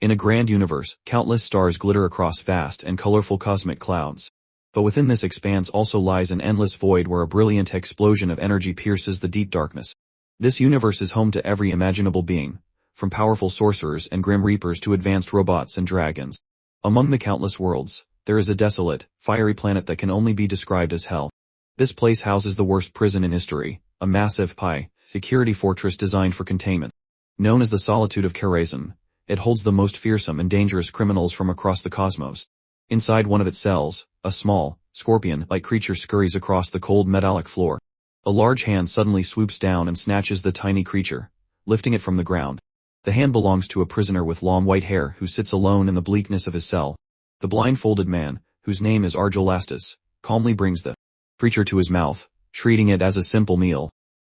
In a grand universe, countless stars glitter across vast and colorful cosmic clouds. But within this expanse also lies an endless void where a brilliant explosion of energy pierces the deep darkness. This universe is home to every imaginable being, from powerful sorcerers and grim reapers to advanced robots and dragons. Among the countless worlds, there is a desolate, fiery planet that can only be described as hell. This place houses the worst prison in history, a massive, high-security fortress designed for containment. Known as the Solitude of Karazhan, it holds the most fearsome and dangerous criminals from across the cosmos. Inside one of its cells, a small, scorpion-like creature scurries across the cold metallic floor. A large hand suddenly swoops down and snatches the tiny creature, lifting it from the ground. The hand belongs to a prisoner with long white hair who sits alone in the bleakness of his cell. The blindfolded man, whose name is Argelastus, calmly brings the creature to his mouth, treating it as a simple meal.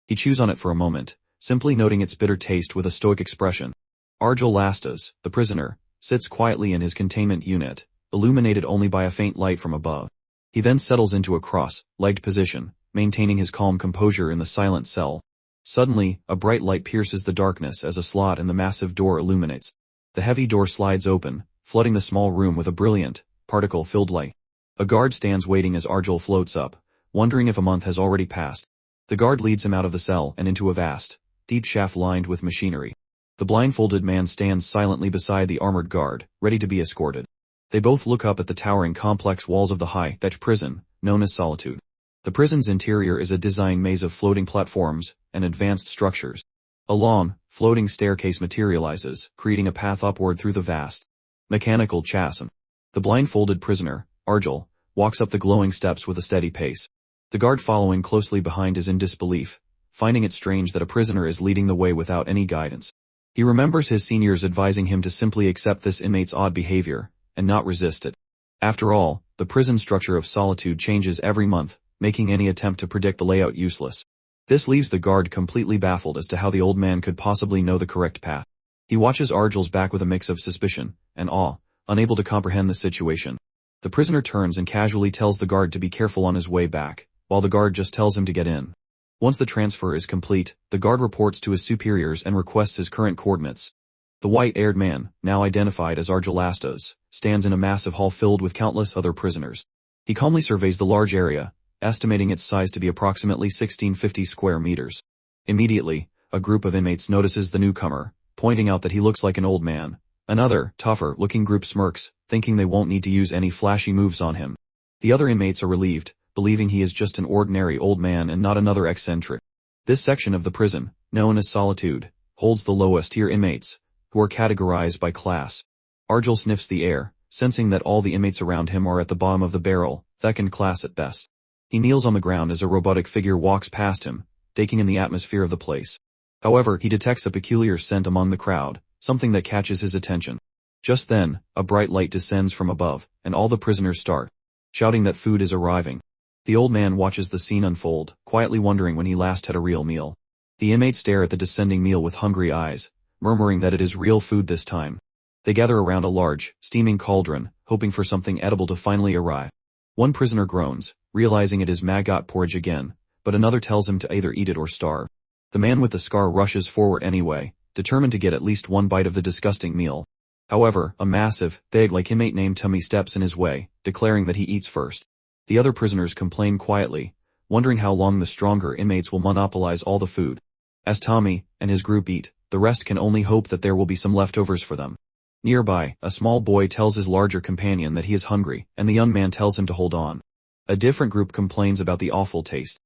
He chews on it for a moment, simply noting its bitter taste with a stoic expression. Argelastus, the prisoner, sits quietly in his containment unit, illuminated only by a faint light from above. He then settles into a cross-legged position, maintaining his calm composure in the silent cell. Suddenly, a bright light pierces the darkness as a slot in the massive door illuminates. The heavy door slides open, flooding the small room with a brilliant, particle-filled light. A guard stands waiting as Argel floats up, wondering if a month has already passed. The guard leads him out of the cell and into a vast, deep shaft lined with machinery. The blindfolded man stands silently beside the armored guard, ready to be escorted. They both look up at the towering complex walls of the high-tech prison, known as Solitude. The prison's interior is a design maze of floating platforms and advanced structures. A long, floating staircase materializes, creating a path upward through the vast, mechanical chasm. The blindfolded prisoner, Argel, walks up the glowing steps with a steady pace. The guard following closely behind is in disbelief, finding it strange that a prisoner is leading the way without any guidance. He remembers his seniors advising him to simply accept this inmate's odd behavior, and not resist it. After all, the prison structure of Solitude changes every month, making any attempt to predict the layout useless. This leaves the guard completely baffled as to how the old man could possibly know the correct path. He watches Argel's back with a mix of suspicion and awe, unable to comprehend the situation. The prisoner turns and casually tells the guard to be careful on his way back, while the guard just tells him to get in. Once the transfer is complete, the guard reports to his superiors and requests his current coordinates. The white-haired man, now identified as Argelastus, stands in a massive hall filled with countless other prisoners. He calmly surveys the large area, estimating its size to be approximately 1650 square meters. Immediately, a group of inmates notices the newcomer, pointing out that he looks like an old man. Another, tougher-looking group smirks, thinking they won't need to use any flashy moves on him. The other inmates are relieved, believing he is just an ordinary old man and not another eccentric. This section of the prison, known as Solitude, holds the lowest-tier inmates, who are categorized by class. Argel sniffs the air, sensing that all the inmates around him are at the bottom of the barrel, second class at best. He kneels on the ground as a robotic figure walks past him, taking in the atmosphere of the place. However, he detects a peculiar scent among the crowd, something that catches his attention. Just then, a bright light descends from above, and all the prisoners start shouting that food is arriving. The old man watches the scene unfold, quietly wondering when he last had a real meal. The inmates stare at the descending meal with hungry eyes, murmuring that it is real food this time. They gather around a large, steaming cauldron, hoping for something edible to finally arrive. One prisoner groans, realizing it is maggot porridge again, but another tells him to either eat it or starve. The man with the scar rushes forward anyway, determined to get at least one bite of the disgusting meal. However, a massive, thug-like inmate named Tummy steps in his way, declaring that he eats first. The other prisoners complain quietly, wondering how long the stronger inmates will monopolize all the food. As Tommy and his group eat, the rest can only hope that there will be some leftovers for them. Nearby, a small boy tells his larger companion that he is hungry, and the young man tells him to hold on. A different group complains about the awful taste,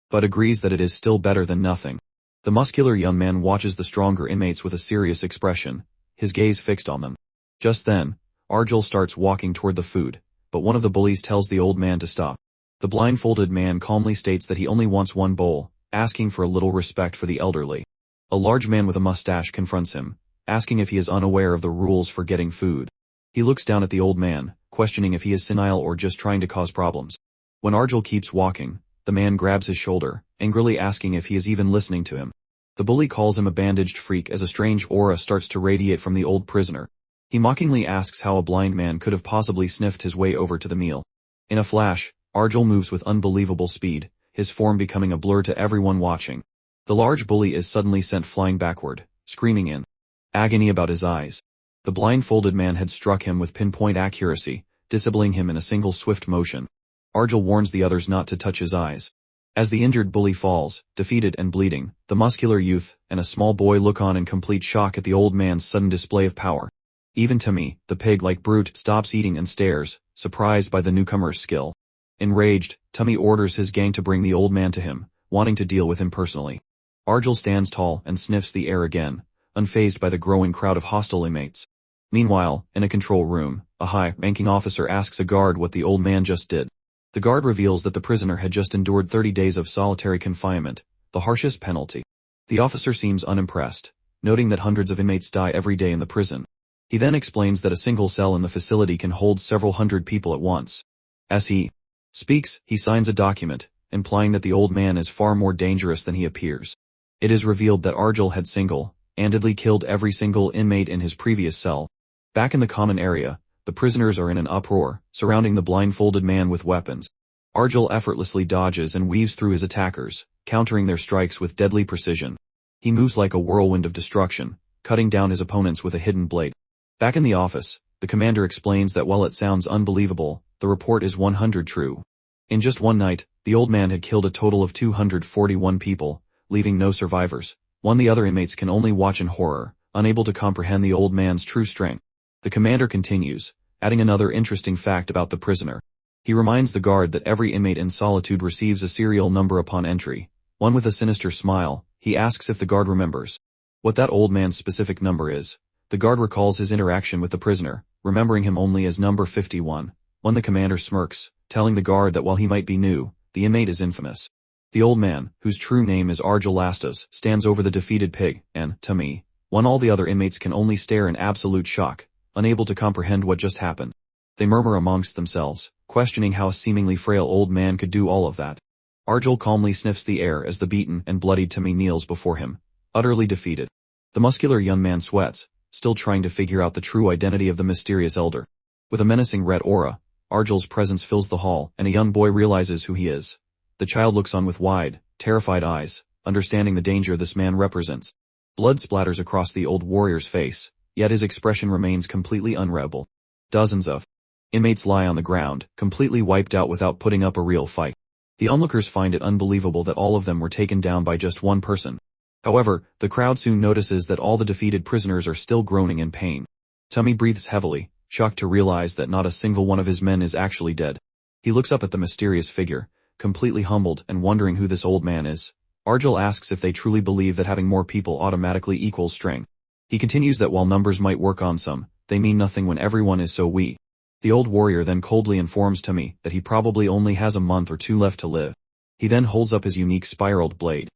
but agrees that it is still better than nothing. The muscular young man watches the stronger inmates with a serious expression, his gaze fixed on them. Just then, Argel starts walking toward the food, but one of the bullies tells the old man to stop. The blindfolded man calmly states that he only wants one bowl, asking for a little respect for the elderly. A large man with a mustache confronts him, asking if he is unaware of the rules for getting food. He looks down at the old man, questioning if he is senile or just trying to cause problems. When Argel keeps walking, the man grabs his shoulder, angrily asking if he is even listening to him. The bully calls him a bandaged freak as a strange aura starts to radiate from the old prisoner. He mockingly asks how a blind man could have possibly sniffed his way over to the meal. In a flash, Argel moves with unbelievable speed, his form becoming a blur to everyone watching. The large bully is suddenly sent flying backward, screaming in agony about his eyes. The blindfolded man had struck him with pinpoint accuracy, disabling him in a single swift motion. Argel warns the others not to touch his eyes. As the injured bully falls, defeated and bleeding, the muscular youth and a small boy look on in complete shock at the old man's sudden display of power. Even Tommy, the pig-like brute, stops eating and stares, surprised by the newcomer's skill. Enraged, Tommy orders his gang to bring the old man to him, wanting to deal with him personally. Argel stands tall and sniffs the air again, unfazed by the growing crowd of hostile inmates. Meanwhile, in a control room, a high-ranking officer asks a guard what the old man just did. The guard reveals that the prisoner had just endured 30 days of solitary confinement, the harshest penalty. The officer seems unimpressed, noting that hundreds of inmates die every day in the prison. He then explains that a single cell in the facility can hold several hundred people at once. As he speaks, he signs a document, implying that the old man is far more dangerous than he appears. It is revealed that Argel had single-handedly killed every single inmate in his previous cell. Back in the common area, the prisoners are in an uproar, surrounding the blindfolded man with weapons. Argel effortlessly dodges and weaves through his attackers, countering their strikes with deadly precision. He moves like a whirlwind of destruction, cutting down his opponents with a hidden blade. Back in the office, the commander explains that while it sounds unbelievable, the report is 100% true. In just one night, the old man had killed a total of 241 people, leaving no survivors. The other inmates can only watch in horror, unable to comprehend the old man's true strength. The commander continues, adding another interesting fact about the prisoner. He reminds the guard that every inmate in solitude receives a serial number upon entry. With a sinister smile, he asks if the guard remembers what that old man's specific number is. The guard recalls his interaction with the prisoner, remembering him only as number 51. The commander smirks, telling the guard that while he might be new, the inmate is infamous. The old man, whose true name is Argel Lastos, stands over the defeated pig, and, to me, all the other inmates can only stare in absolute shock, unable to comprehend what just happened. They murmur amongst themselves, questioning how a seemingly frail old man could do all of that. Argel calmly sniffs the air as the beaten and bloodied Tommy kneels before him, utterly defeated. The muscular young man sweats, still trying to figure out the true identity of the mysterious elder. With a menacing red aura, Argel's presence fills the hall, and a young boy realizes who he is. The child looks on with wide, terrified eyes, understanding the danger this man represents. Blood splatters across the old warrior's face, yet his expression remains completely unrebel. Dozens of inmates lie on the ground, completely wiped out without putting up a real fight. The onlookers find it unbelievable that all of them were taken down by just one person. However, the crowd soon notices that all the defeated prisoners are still groaning in pain. Tommy breathes heavily, shocked to realize that not a single one of his men is actually dead. He looks up at the mysterious figure, completely humbled and wondering who this old man is. Argel asks if they truly believe that having more people automatically equals strength. He continues that while numbers might work on some, they mean nothing when everyone is so weak. The old warrior then coldly informs Tommy that he probably only has a month or two left to live. He then holds up his unique spiraled blade.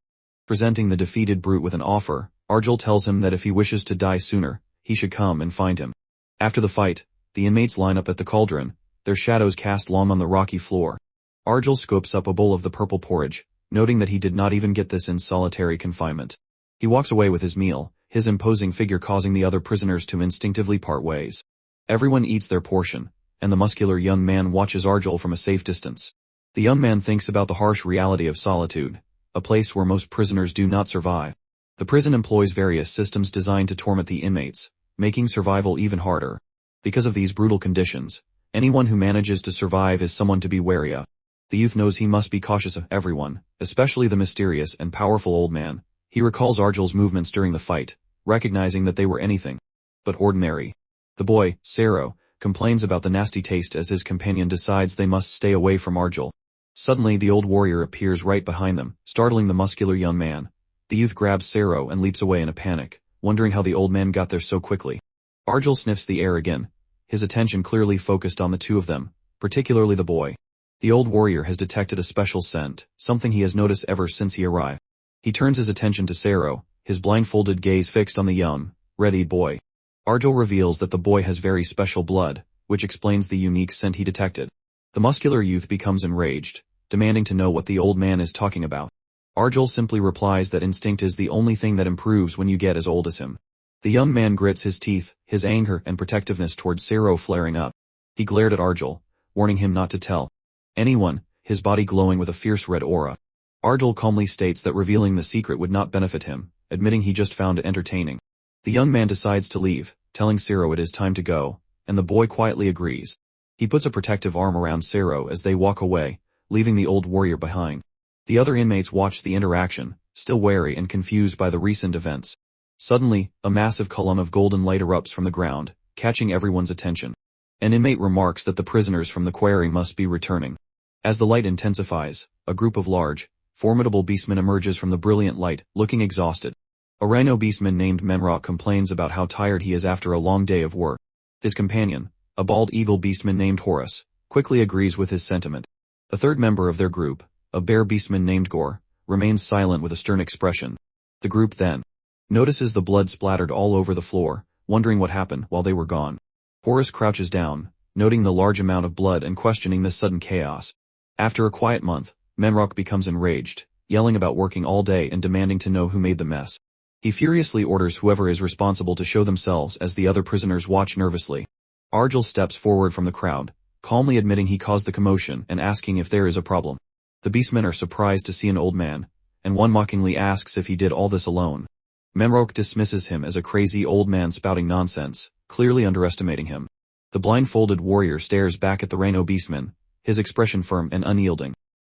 Presenting the defeated brute with an offer, Argel tells him that if he wishes to die sooner, he should come and find him. After the fight, the inmates line up at the cauldron, their shadows cast long on the rocky floor. Argel scoops up a bowl of the purple porridge, noting that he did not even get this in solitary confinement. He walks away with his meal, his imposing figure causing the other prisoners to instinctively part ways. Everyone eats their portion, and the muscular young man watches Argel from a safe distance. The young man thinks about the harsh reality of solitude, a place where most prisoners do not survive. The prison employs various systems designed to torment the inmates, making survival even harder. Because of these brutal conditions, anyone who manages to survive is someone to be wary of. The youth knows he must be cautious of everyone, especially the mysterious and powerful old man. He recalls Argel's movements during the fight, recognizing that they were anything but ordinary. The boy, Sero, complains about the nasty taste as his companion decides they must stay away from Argel. Suddenly the old warrior appears right behind them, startling the muscular young man. The youth grabs Sero and leaps away in a panic, wondering how the old man got there so quickly. Argel sniffs the air again, his attention clearly focused on the two of them, particularly the boy. The old warrior has detected a special scent, something he has noticed ever since he arrived. He turns his attention to Sero, his blindfolded gaze fixed on the young, ready boy. Argel reveals that the boy has very special blood, which explains the unique scent he detected. The muscular youth becomes enraged, demanding to know what the old man is talking about. Argel simply replies that instinct is the only thing that improves when you get as old as him. The young man grits his teeth, his anger and protectiveness towards Sero flaring up. He glared at Argel, warning him not to tell anyone, his body glowing with a fierce red aura. Argel calmly states that revealing the secret would not benefit him, admitting he just found it entertaining. The young man decides to leave, telling Sero it is time to go, and the boy quietly agrees. He puts a protective arm around Sero as they walk away, leaving the old warrior behind. The other inmates watch the interaction, still wary and confused by the recent events. Suddenly, a massive column of golden light erupts from the ground, catching everyone's attention. An inmate remarks that the prisoners from the quarry must be returning. As the light intensifies, a group of large, formidable beastmen emerges from the brilliant light, looking exhausted. A rhino beastman named Menrock complains about how tired he is after a long day of work. His companion, a bald eagle beastman named Horus, quickly agrees with his sentiment. A third member of their group, a bear beastman named Gore, remains silent with a stern expression. The group then notices the blood splattered all over the floor, wondering what happened while they were gone. Horus crouches down, noting the large amount of blood and questioning this sudden chaos. After a quiet month, Menrock becomes enraged, yelling about working all day and demanding to know who made the mess. He furiously orders whoever is responsible to show themselves as the other prisoners watch nervously. Argel steps forward from the crowd, calmly admitting he caused the commotion and asking if there is a problem. The beastmen are surprised to see an old man, and one mockingly asks if he did all this alone. Menrock dismisses him as a crazy old man spouting nonsense, clearly underestimating him. The blindfolded warrior stares back at the rhino beastman, his expression firm and unyielding.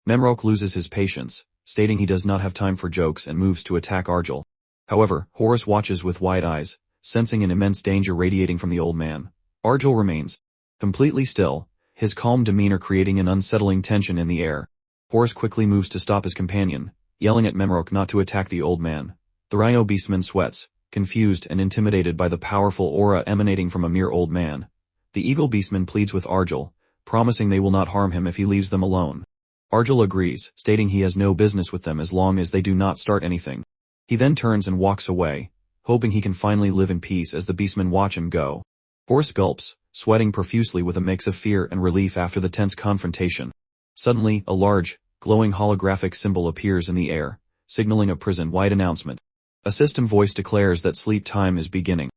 Menrock loses his patience, stating he does not have time for jokes and moves to attack Argel. However, Horus watches with wide eyes, sensing an immense danger radiating from the old man. Argel remains completely still, his calm demeanor creating an unsettling tension in the air. Horus quickly moves to stop his companion, yelling at Menrock not to attack the old man. The rhino beastman sweats, confused and intimidated by the powerful aura emanating from a mere old man. The eagle beastman pleads with Argel, promising they will not harm him if he leaves them alone. Argel agrees, stating he has no business with them as long as they do not start anything. He then turns and walks away, hoping he can finally live in peace as the beastmen watch him go. Horus gulps, sweating profusely with a mix of fear and relief after the tense confrontation. Suddenly, a large, glowing holographic symbol appears in the air, signaling a prison-wide announcement. A system voice declares that sleep time is beginning,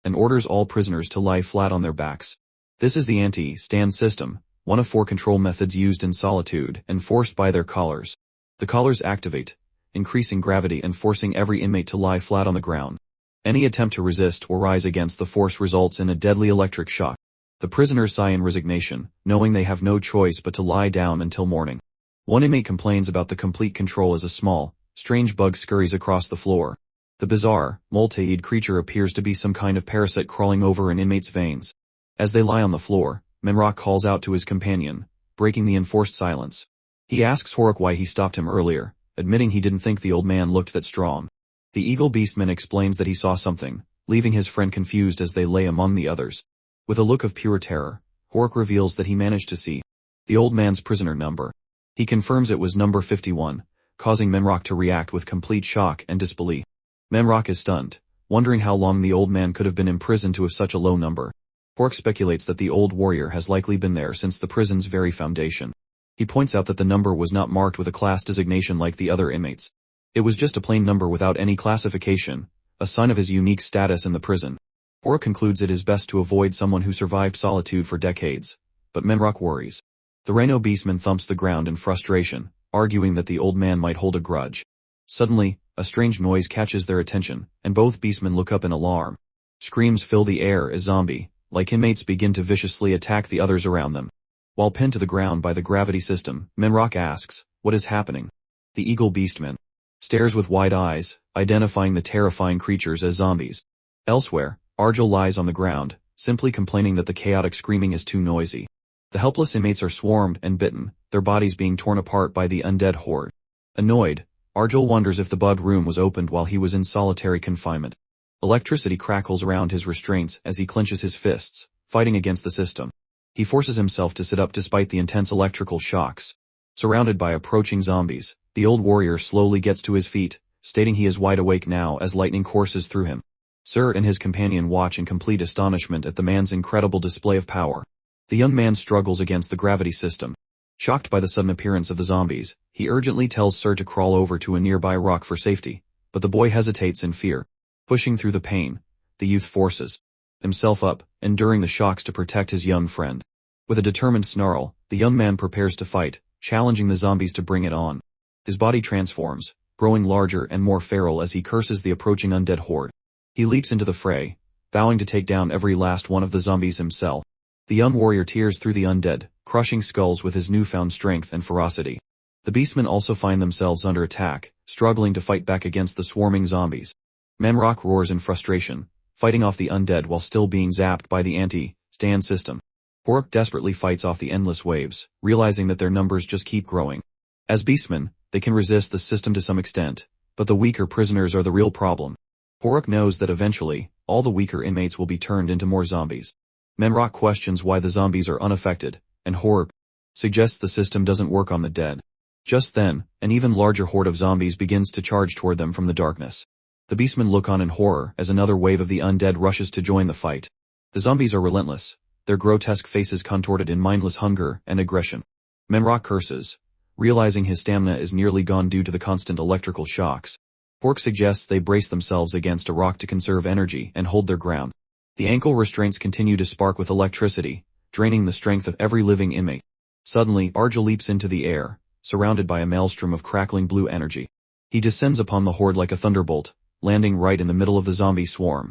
and orders all prisoners to lie flat on their backs. This is the anti-stand system, one of 4 control methods used in solitude and forced by their collars. The collars activate, increasing gravity and forcing every inmate to lie flat on the ground. Any attempt to resist or rise against the force results in a deadly electric shock. The prisoners sigh in resignation, knowing they have no choice but to lie down until morning. One inmate complains about the complete control as a small, strange bug scurries across the floor. The bizarre, multi-eyed creature appears to be some kind of parasite crawling over an inmate's veins. As they lie on the floor, Menrock calls out to his companion, breaking the enforced silence. He asks Horuk why he stopped him earlier, admitting he didn't think the old man looked that strong. The eagle beastman explains that he saw something, leaving his friend confused as they lay among the others. With a look of pure terror, Horuk reveals that he managed to see the old man's prisoner number. He confirms it was number 51, causing Menrock to react with complete shock and disbelief. Menrock is stunned, wondering how long the old man could have been imprisoned to such a low number. Horuk speculates that the old warrior has likely been there since the prison's very foundation. He points out that the number was not marked with a class designation like the other inmates. It was just a plain number without any classification, a sign of his unique status in the prison. Horuk concludes it is best to avoid someone who survived solitude for decades, but Menrock worries. The rhino beastman thumps the ground in frustration, arguing that the old man might hold a grudge. Suddenly, a strange noise catches their attention, and both beastmen look up in alarm. Screams fill the air as zombie-like inmates begin to viciously attack the others around them. While pinned to the ground by the gravity system, Menrock asks, "What is happening?" The eagle beastman stares with wide eyes, identifying the terrifying creatures as zombies. Elsewhere, Argel lies on the ground, simply complaining that the chaotic screaming is too noisy. The helpless inmates are swarmed and bitten, their bodies being torn apart by the undead horde. Annoyed, Argel wonders if the bug room was opened while he was in solitary confinement. Electricity crackles around his restraints as he clenches his fists, fighting against the system. He forces himself to sit up despite the intense electrical shocks. Surrounded by approaching zombies, the old warrior slowly gets to his feet, stating he is wide awake now as lightning courses through him. Sir and his companion watch in complete astonishment at the man's incredible display of power. The young man struggles against the gravity system. Shocked by the sudden appearance of the zombies, he urgently tells Sir to crawl over to a nearby rock for safety, but the boy hesitates in fear. Pushing through the pain, the youth forces himself up, enduring the shocks to protect his young friend. With a determined snarl, the young man prepares to fight, challenging the zombies to bring it on. His body transforms, growing larger and more feral as he curses the approaching undead horde. He leaps into the fray, vowing to take down every last one of the zombies himself. The young warrior tears through the undead, crushing skulls with his newfound strength and ferocity. The beastmen also find themselves under attack, struggling to fight back against the swarming zombies. Manhwa roars in frustration, fighting off the undead while still being zapped by the anti-stand system. Horuk desperately fights off the endless waves, realizing that their numbers just keep growing. As beastmen, they can resist the system to some extent, but the weaker prisoners are the real problem. Horuk knows that eventually, all the weaker inmates will be turned into more zombies. Manhwa questions why the zombies are unaffected, and Horuk suggests the system doesn't work on the dead. Just then, an even larger horde of zombies begins to charge toward them from the darkness. The beastmen look on in horror as another wave of the undead rushes to join the fight. The zombies are relentless, their grotesque faces contorted in mindless hunger and aggression. Manhwa curses, realizing his stamina is nearly gone due to the constant electrical shocks. Horuk suggests they brace themselves against a rock to conserve energy and hold their ground. The ankle restraints continue to spark with electricity, draining the strength of every living inmate. Suddenly, Arjul leaps into the air, surrounded by a maelstrom of crackling blue energy. He descends upon the horde like a thunderbolt, landing right in the middle of the zombie swarm.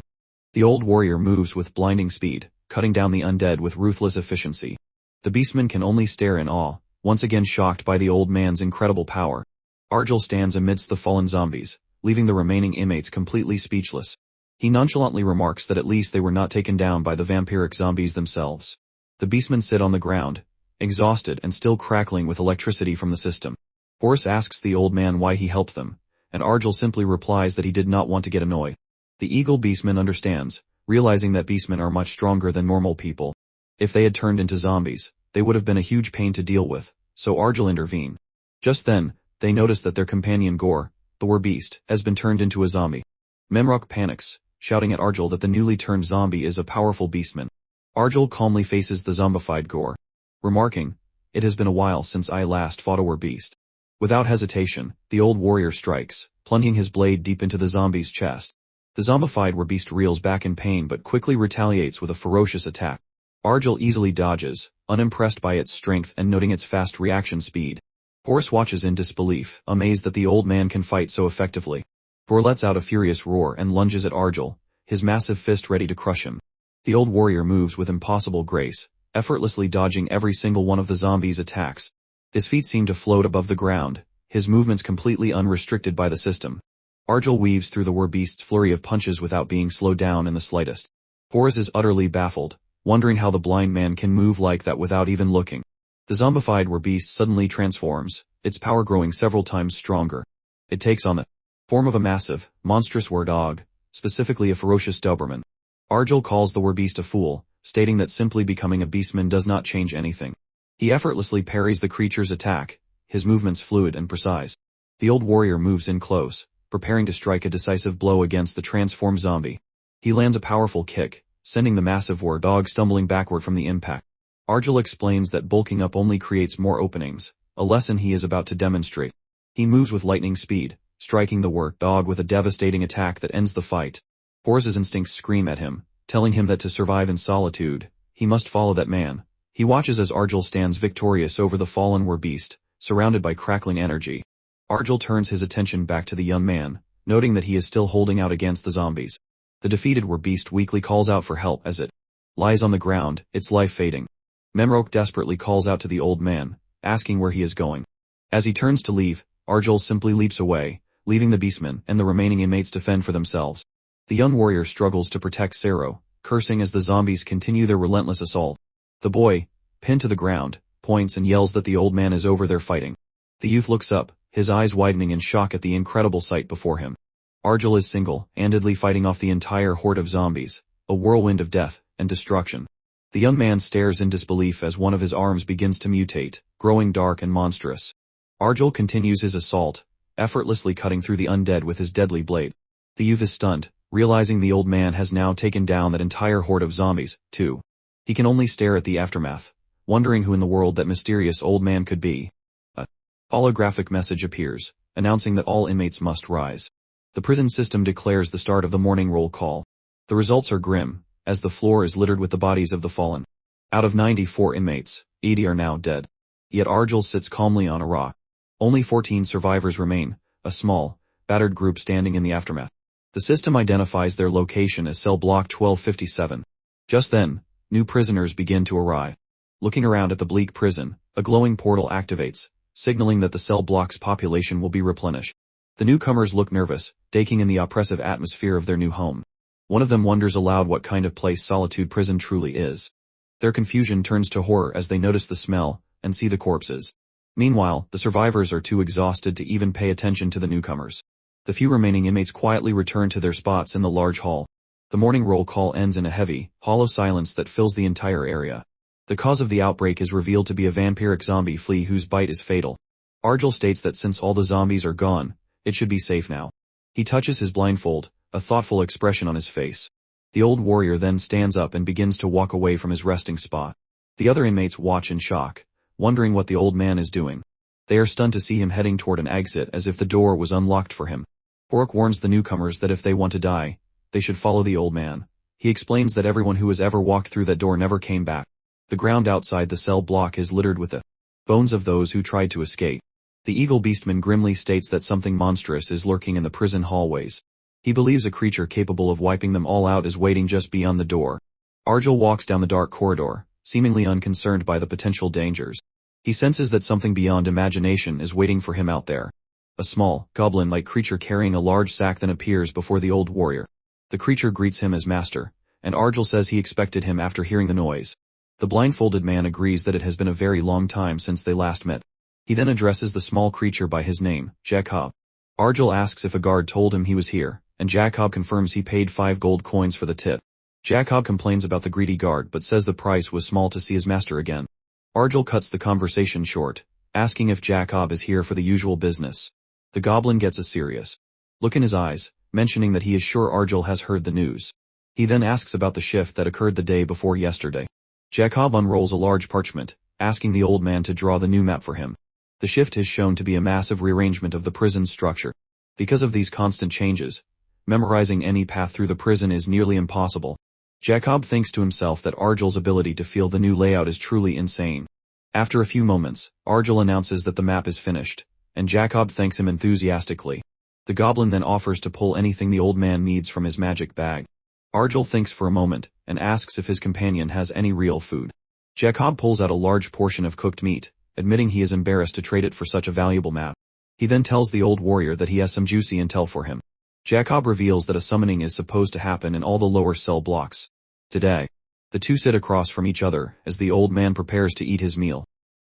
The old warrior moves with blinding speed, cutting down the undead with ruthless efficiency. The beastmen can only stare in awe, once again shocked by the old man's incredible power. Arjul stands amidst the fallen zombies, leaving the remaining inmates completely speechless. He nonchalantly remarks that at least they were not taken down by the vampiric zombies themselves. The beastmen sit on the ground, exhausted and still crackling with electricity from the system. Horus asks the old man why he helped them, and Arjul simply replies that he did not want to get annoyed. The eagle beastman understands, realizing that beastmen are much stronger than normal people. If they had turned into zombies, they would have been a huge pain to deal with, so Arjul intervened. Just then, they notice that their companion Gore, the war-beast, has been turned into a zombie. Memrok panics, shouting at Arjul that the newly turned zombie is a powerful beastman. Arjul calmly faces the zombified Gore, remarking, "It has been a while since I last fought a war-beast." Without hesitation, the old warrior strikes, plunging his blade deep into the zombie's chest. The zombified war-beast reels back in pain but quickly retaliates with a ferocious attack. Arjul easily dodges, unimpressed by its strength and noting its fast reaction speed. Horus watches in disbelief, amazed that the old man can fight so effectively. Gore lets out a furious roar and lunges at Arjul, his massive fist ready to crush him. The old warrior moves with impossible grace, effortlessly dodging every single one of the zombies' attacks. His feet seem to float above the ground, his movements completely unrestricted by the system. Arjul weaves through the war-beast's flurry of punches without being slowed down in the slightest. Horus is utterly baffled, wondering how the blind man can move like that without even looking. The zombified war-beast suddenly transforms, its power growing several times stronger. It takes on the form of a massive, monstrous war-dog, specifically a ferocious Doberman. Arjul calls the war-beast a fool, stating that simply becoming a beastman does not change anything. He effortlessly parries the creature's attack, his movements fluid and precise. The old warrior moves in close, preparing to strike a decisive blow against the transformed zombie. He lands a powerful kick, sending the massive war dog stumbling backward from the impact. Arjul explains that bulking up only creates more openings, a lesson he is about to demonstrate. He moves with lightning speed, striking the war dog with a devastating attack that ends the fight. Horus's instincts scream at him, telling him that to survive in solitude, he must follow that man. He watches as Arjul stands victorious over the fallen war-beast, surrounded by crackling energy. Arjul turns his attention back to the young man, noting that he is still holding out against the zombies. The defeated war-beast weakly calls out for help as it lies on the ground, its life fading. Memrok desperately calls out to the old man, asking where he is going. As he turns to leave, Arjul simply leaps away, leaving the beastmen and the remaining inmates to fend for themselves. The young warrior struggles to protect Sero, cursing as the zombies continue their relentless assault. The boy, pinned to the ground, points and yells that the old man is over their fighting. The youth looks up, his eyes widening in shock at the incredible sight before him. Arjul is single-handedly fighting off the entire horde of zombies, a whirlwind of death and destruction. The young man stares in disbelief as one of his arms begins to mutate, growing dark and monstrous. Arjul continues his assault, effortlessly cutting through the undead with his deadly blade. The youth is stunned, realizing the old man has now taken down that entire horde of zombies, too. He can only stare at the aftermath, wondering who in the world that mysterious old man could be. A holographic message appears, announcing that all inmates must rise. The prison system declares the start of the morning roll call. The results are grim, as the floor is littered with the bodies of the fallen. Out of 94 inmates, 80 are now dead. Yet Arjul sits calmly on a rock. Only 14 survivors remain, a small, battered group standing in the aftermath. The system identifies their location as cell block 1257. Just then, new prisoners begin to arrive. Looking around at the bleak prison, a glowing portal activates, signaling that the cell block's population will be replenished. The newcomers look nervous, taking in the oppressive atmosphere of their new home. One of them wonders aloud what kind of place Solitude Prison truly is. Their confusion turns to horror as they notice the smell and see the corpses. Meanwhile, the survivors are too exhausted to even pay attention to the newcomers. The few remaining inmates quietly return to their spots in the large hall. The morning roll call ends in a heavy, hollow silence that fills the entire area. The cause of the outbreak is revealed to be a vampiric zombie flea whose bite is fatal. Argel states that since all the zombies are gone, it should be safe now. He touches his blindfold, a thoughtful expression on his face. The old warrior then stands up and begins to walk away from his resting spot. The other inmates watch in shock, wondering what the old man is doing. They are stunned to see him heading toward an exit as if the door was unlocked for him. Hork warns the newcomers that if they want to die, they should follow the old man. He explains that everyone who has ever walked through that door never came back. The ground outside the cell block is littered with the bones of those who tried to escape. The Eagle Beastman grimly states that something monstrous is lurking in the prison hallways. He believes a creature capable of wiping them all out is waiting just beyond the door. Argel walks down the dark corridor, seemingly unconcerned by the potential dangers. He senses that something beyond imagination is waiting for him out there. A small, goblin-like creature carrying a large sack then appears before the old warrior. The creature greets him as master, and Argel says he expected him after hearing the noise. The blindfolded man agrees that it has been a very long time since they last met. He then addresses the small creature by his name, Jacob. Argel asks if a guard told him he was here, and Jacob confirms he paid 5 gold coins for the tip. Jacob complains about the greedy guard but says the price was small to see his master again. Argel cuts the conversation short, asking if Jacob is here for the usual business. The goblin gets a serious look in his eyes, mentioning that he is sure Argel has heard the news. He then asks about the shift that occurred the day before yesterday. Jacob unrolls a large parchment, asking the old man to draw the new map for him. The shift is shown to be a massive rearrangement of the prison's structure. Because of these constant changes, memorizing any path through the prison is nearly impossible. Jacob thinks to himself that Argel's ability to feel the new layout is truly insane. After a few moments, Argel announces that the map is finished, and Jacob thanks him enthusiastically. The goblin then offers to pull anything the old man needs from his magic bag. Argel thinks for a moment, and asks if his companion has any real food. Jacob pulls out a large portion of cooked meat, admitting he is embarrassed to trade it for such a valuable map. He then tells the old warrior that he has some juicy intel for him. Jacob reveals that a summoning is supposed to happen in all the lower cell blocks today. The two sit across from each other as the old man prepares to eat his meal.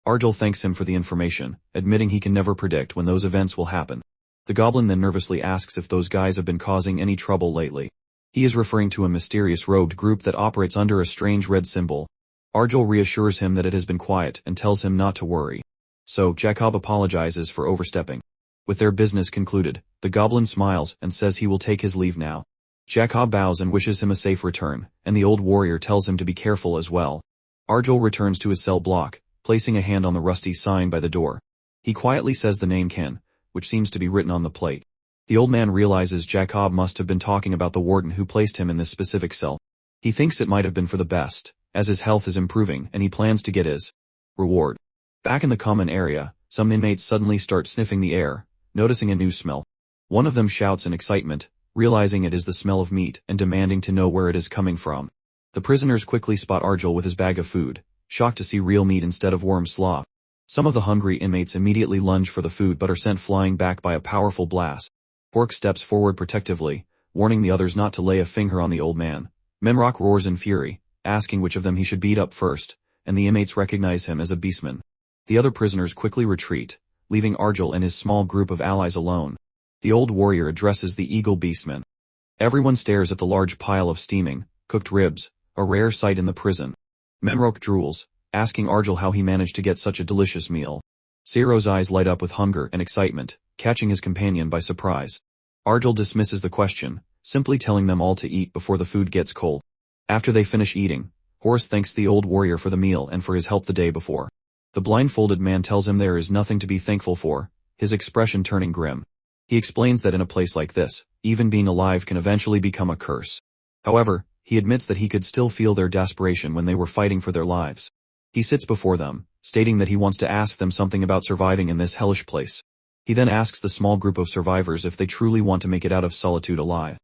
Argel thanks him for the information, admitting he can never predict when those events will happen. The goblin then nervously asks if those guys have been causing any trouble lately. He is referring to a mysterious robed group that operates under a strange red symbol. Argel reassures him that it has been quiet and tells him not to worry. So, Jacob apologizes for overstepping. With their business concluded, the goblin smiles and says he will take his leave now. Jacob bows and wishes him a safe return, and the old warrior tells him to be careful as well. Argel returns to his cell block, placing a hand on the rusty sign by the door. He quietly says the name Ken, which seems to be written on the plate. The old man realizes Jacob must have been talking about the warden who placed him in this specific cell. He thinks it might have been for the best, as his health is improving and he plans to get his reward. Back in the common area, some inmates suddenly start sniffing the air, noticing a new smell. One of them shouts in excitement, realizing it is the smell of meat and demanding to know where it is coming from. The prisoners quickly spot Argel with his bag of food, shocked to see real meat instead of worm slop. Some of the hungry inmates immediately lunge for the food but are sent flying back by a powerful blast. Hork steps forward protectively, warning the others not to lay a finger on the old man. Menrock roars in fury, asking which of them he should beat up first, and the inmates recognize him as a beastman. The other prisoners quickly retreat, leaving Argel and his small group of allies alone. The old warrior addresses the eagle beastman. Everyone stares at the large pile of steaming, cooked ribs, a rare sight in the prison. Menrock drools, asking Argel how he managed to get such a delicious meal. Ciro's eyes light up with hunger and excitement, catching his companion by surprise. Argel dismisses the question, simply telling them all to eat before the food gets cold. After they finish eating, Horus thanks the old warrior for the meal and for his help the day before. The blindfolded man tells him there is nothing to be thankful for, his expression turning grim. He explains that in a place like this, even being alive can eventually become a curse. However, he admits that he could still feel their desperation when they were fighting for their lives. He sits before them, stating that he wants to ask them something about surviving in this hellish place. He then asks the small group of survivors if they truly want to make it out of Solitude alive.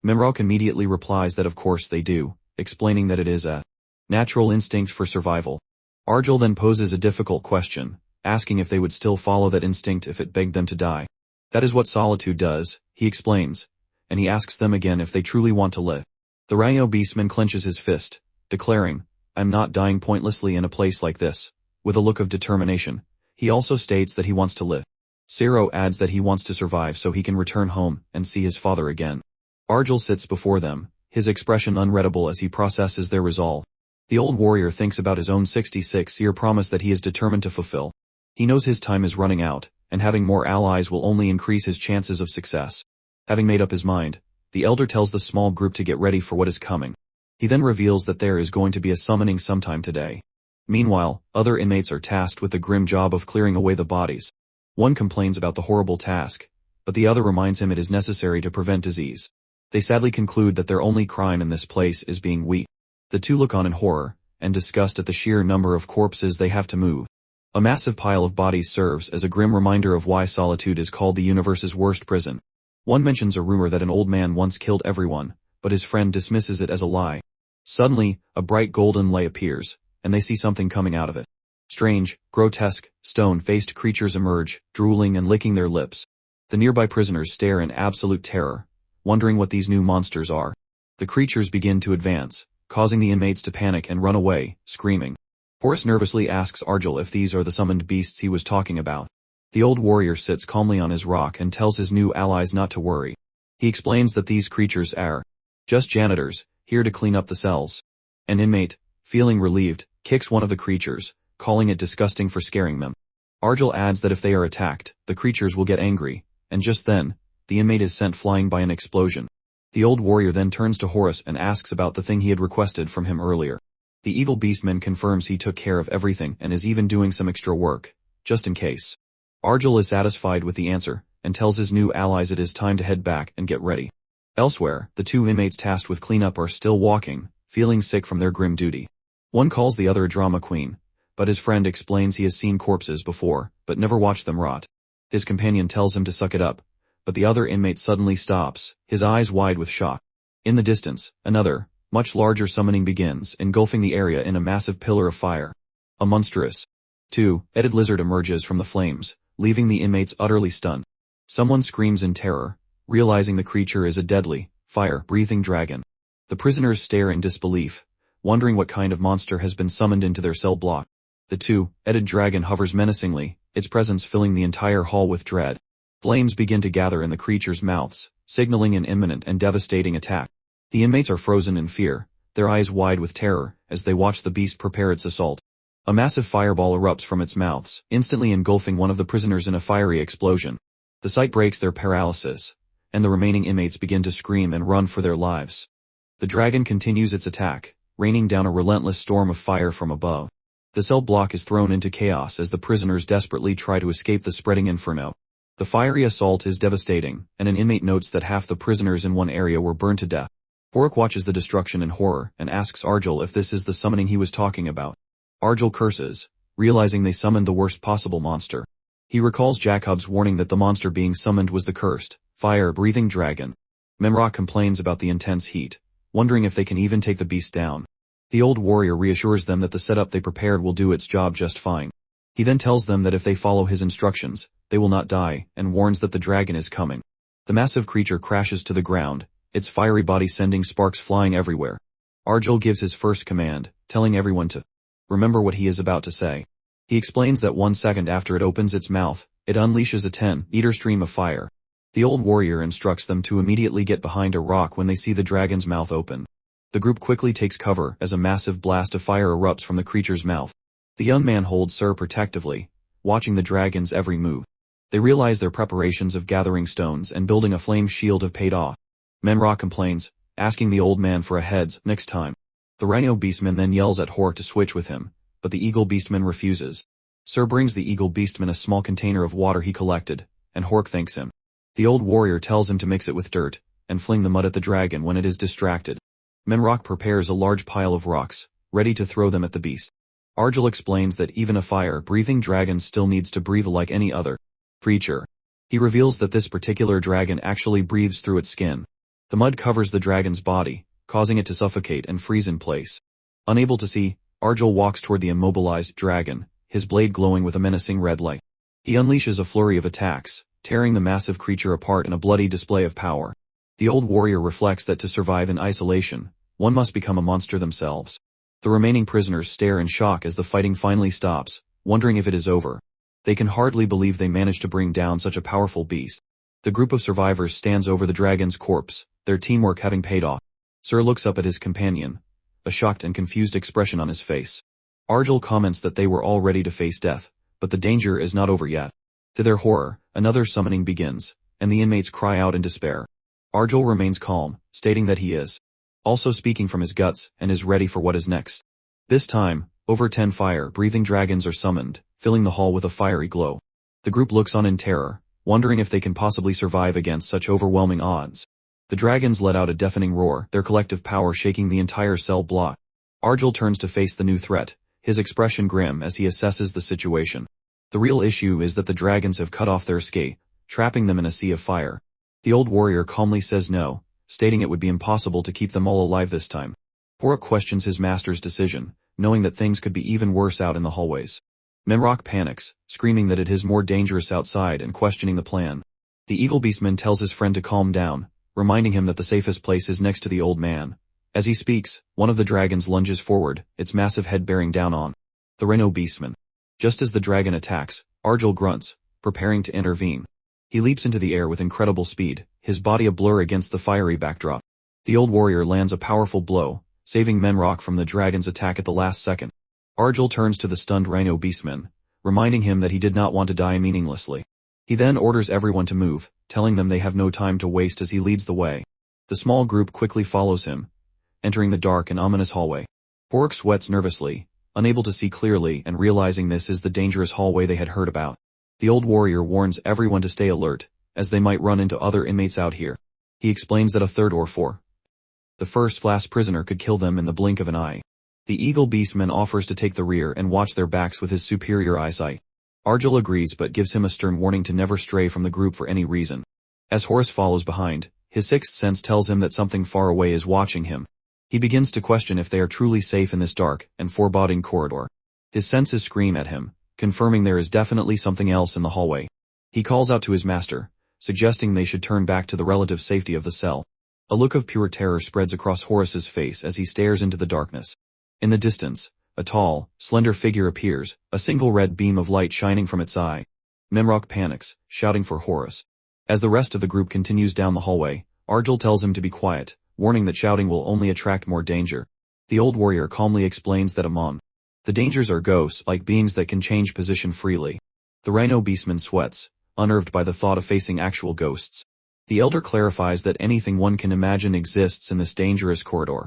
Memrock immediately replies that of course they do, explaining that it is a natural instinct for survival. Arjul then poses a difficult question, asking if they would still follow that instinct if it begged them to die. That is what solitude does, he explains, and he asks them again if they truly want to live. The Rhino Beastman clenches his fist, declaring, "I'm not dying pointlessly in a place like this," with a look of determination. He also states that he wants to live. Sero adds that he wants to survive so he can return home and see his father again. Arjul sits before them, his expression unreadable as he processes their resolve. The old warrior thinks about his own 66-year promise that he is determined to fulfill. He knows his time is running out, and having more allies will only increase his chances of success. Having made up his mind, the elder tells the small group to get ready for what is coming. He then reveals that there is going to be a summoning sometime today. Meanwhile, other inmates are tasked with the grim job of clearing away the bodies. One complains about the horrible task, but the other reminds him it is necessary to prevent disease. They sadly conclude that their only crime in this place is being weak. The two look on in horror, and disgust at the sheer number of corpses they have to move. A massive pile of bodies serves as a grim reminder of why solitude is called the universe's worst prison. One mentions a rumor that an old man once killed everyone, but his friend dismisses it as a lie. Suddenly, a bright golden light appears, and they see something coming out of it. Strange, grotesque, stone-faced creatures emerge, drooling and licking their lips. The nearby prisoners stare in absolute terror, wondering what these new monsters are. The creatures begin to advance, causing the inmates to panic and run away, screaming. Horus nervously asks Arjul if these are the summoned beasts he was talking about. The old warrior sits calmly on his rock and tells his new allies not to worry. He explains that these creatures are just janitors, here to clean up the cells. An inmate, feeling relieved, kicks one of the creatures, calling it disgusting for scaring them. Arjul adds that if they are attacked, the creatures will get angry, and just then, the inmate is sent flying by an explosion. The old warrior then turns to Horus and asks about the thing he had requested from him earlier. The evil beastman confirms he took care of everything and is even doing some extra work, just in case. Arjul is satisfied with the answer, and tells his new allies it is time to head back and get ready. Elsewhere, the two inmates tasked with cleanup are still walking, feeling sick from their grim duty. One calls the other a drama queen, but his friend explains he has seen corpses before, but never watched them rot. His companion tells him to suck it up, but the other inmate suddenly stops, his eyes wide with shock. In the distance, another, much larger summoning begins, engulfing the area in a massive pillar of fire. A monstrous, two-headed lizard emerges from the flames, leaving the inmates utterly stunned. Someone screams in terror, realizing the creature is a deadly, fire-breathing dragon. The prisoners stare in disbelief, wondering what kind of monster has been summoned into their cell block. The two-headed dragon hovers menacingly, its presence filling the entire hall with dread. Flames begin to gather in the creature's mouths, signaling an imminent and devastating attack. The inmates are frozen in fear, their eyes wide with terror, as they watch the beast prepare its assault. A massive fireball erupts from its mouths, instantly engulfing one of the prisoners in a fiery explosion. The sight breaks their paralysis, and the remaining inmates begin to scream and run for their lives. The dragon continues its attack, raining down a relentless storm of fire from above. The cell block is thrown into chaos as the prisoners desperately try to escape the spreading inferno. The fiery assault is devastating, and an inmate notes that half the prisoners in one area were burned to death. Horuk watches the destruction in horror and asks Arjul if this is the summoning he was talking about. Arjul curses, realizing they summoned the worst possible monster. He recalls Jacob's warning that the monster being summoned was the cursed, fire-breathing dragon. Memrock complains about the intense heat, wondering if they can even take the beast down. The old warrior reassures them that the setup they prepared will do its job just fine. He then tells them that if they follow his instructions, they will not die, and warns that the dragon is coming. The massive creature crashes to the ground, its fiery body sending sparks flying everywhere. Arjul gives his first command, telling everyone to remember what he is about to say. He explains that 1 second after it opens its mouth, it unleashes a 10-meter stream of fire. The old warrior instructs them to immediately get behind a rock when they see the dragon's mouth open. The group quickly takes cover as a massive blast of fire erupts from the creature's mouth. The young man holds Sir protectively, watching the dragon's every move. They realize their preparations of gathering stones and building a flame shield have paid off. Memrock complains, asking the old man for a heads next time. The Rhino Beastman then yells at Hork to switch with him, but the Eagle Beastman refuses. Sir brings the Eagle Beastman a small container of water he collected, and Hork thanks him. The old warrior tells him to mix it with dirt, and fling the mud at the dragon when it is distracted. Memrock prepares a large pile of rocks, ready to throw them at the beast. Arjul explains that even a fire-breathing dragon still needs to breathe like any other creature. He reveals that this particular dragon actually breathes through its skin. The mud covers the dragon's body, causing it to suffocate and freeze in place. Unable to see, Arjul walks toward the immobilized dragon, his blade glowing with a menacing red light. He unleashes a flurry of attacks, tearing the massive creature apart in a bloody display of power. The old warrior reflects that to survive in isolation, one must become a monster themselves. The remaining prisoners stare in shock as the fighting finally stops, wondering if it is over. They can hardly believe they managed to bring down such a powerful beast. The group of survivors stands over the dragon's corpse, their teamwork having paid off. Sir looks up at his companion, a shocked and confused expression on his face. Arjul comments that they were all ready to face death, but the danger is not over yet. To their horror, another summoning begins, and the inmates cry out in despair. Arjul remains calm, stating that he is also speaking from his guts and is ready for what is next. This time, over 10 fire-breathing dragons are summoned, filling the hall with a fiery glow. The group looks on in terror, wondering if they can possibly survive against such overwhelming odds. The dragons let out a deafening roar, their collective power shaking the entire cell block. Arjul turns to face the new threat, his expression grim as he assesses the situation. The real issue is that the dragons have cut off their escape, trapping them in a sea of fire. The old warrior calmly says no, stating it would be impossible to keep them all alive this time. Horok questions his master's decision, knowing that things could be even worse out in the hallways. Memrock panics, screaming that it is more dangerous outside and questioning the plan. The evil beastman tells his friend to calm down, reminding him that the safest place is next to the old man. As he speaks, one of the dragons lunges forward, its massive head bearing down on the Rhino beastman. Just as the dragon attacks, Arjul grunts, preparing to intervene. He leaps into the air with incredible speed, his body a blur against the fiery backdrop. The old warrior lands a powerful blow, saving Menrock from the dragon's attack at the last second. Arjul turns to the stunned Rhino beastman, reminding him that he did not want to die meaninglessly. He then orders everyone to move, telling them they have no time to waste as he leads the way. The small group quickly follows him, entering the dark and ominous hallway. Horok sweats nervously, unable to see clearly and realizing this is the dangerous hallway they had heard about. The old warrior warns everyone to stay alert, as they might run into other inmates out here. He explains that a third or fourth, the first last prisoner could kill them in the blink of an eye. The eagle beastman offers to take the rear and watch their backs with his superior eyesight. Arjul agrees but gives him a stern warning to never stray from the group for any reason. As Horus follows behind, his sixth sense tells him that something far away is watching him. He begins to question if they are truly safe in this dark and foreboding corridor. His senses scream at him, confirming there is definitely something else in the hallway. He calls out to his master, suggesting they should turn back to the relative safety of the cell. A look of pure terror spreads across Horus's face as he stares into the darkness. In the distance, a tall, slender figure appears, a single red beam of light shining from its eye. Memrock panics, shouting for Horus. As the rest of the group continues down the hallway, Arjul tells him to be quiet, warning that shouting will only attract more danger. The old warrior calmly explains that among the dangers are ghosts-like beings that can change position freely. The Rhino beastman sweats, unnerved by the thought of facing actual ghosts. The elder clarifies that anything one can imagine exists in this dangerous corridor.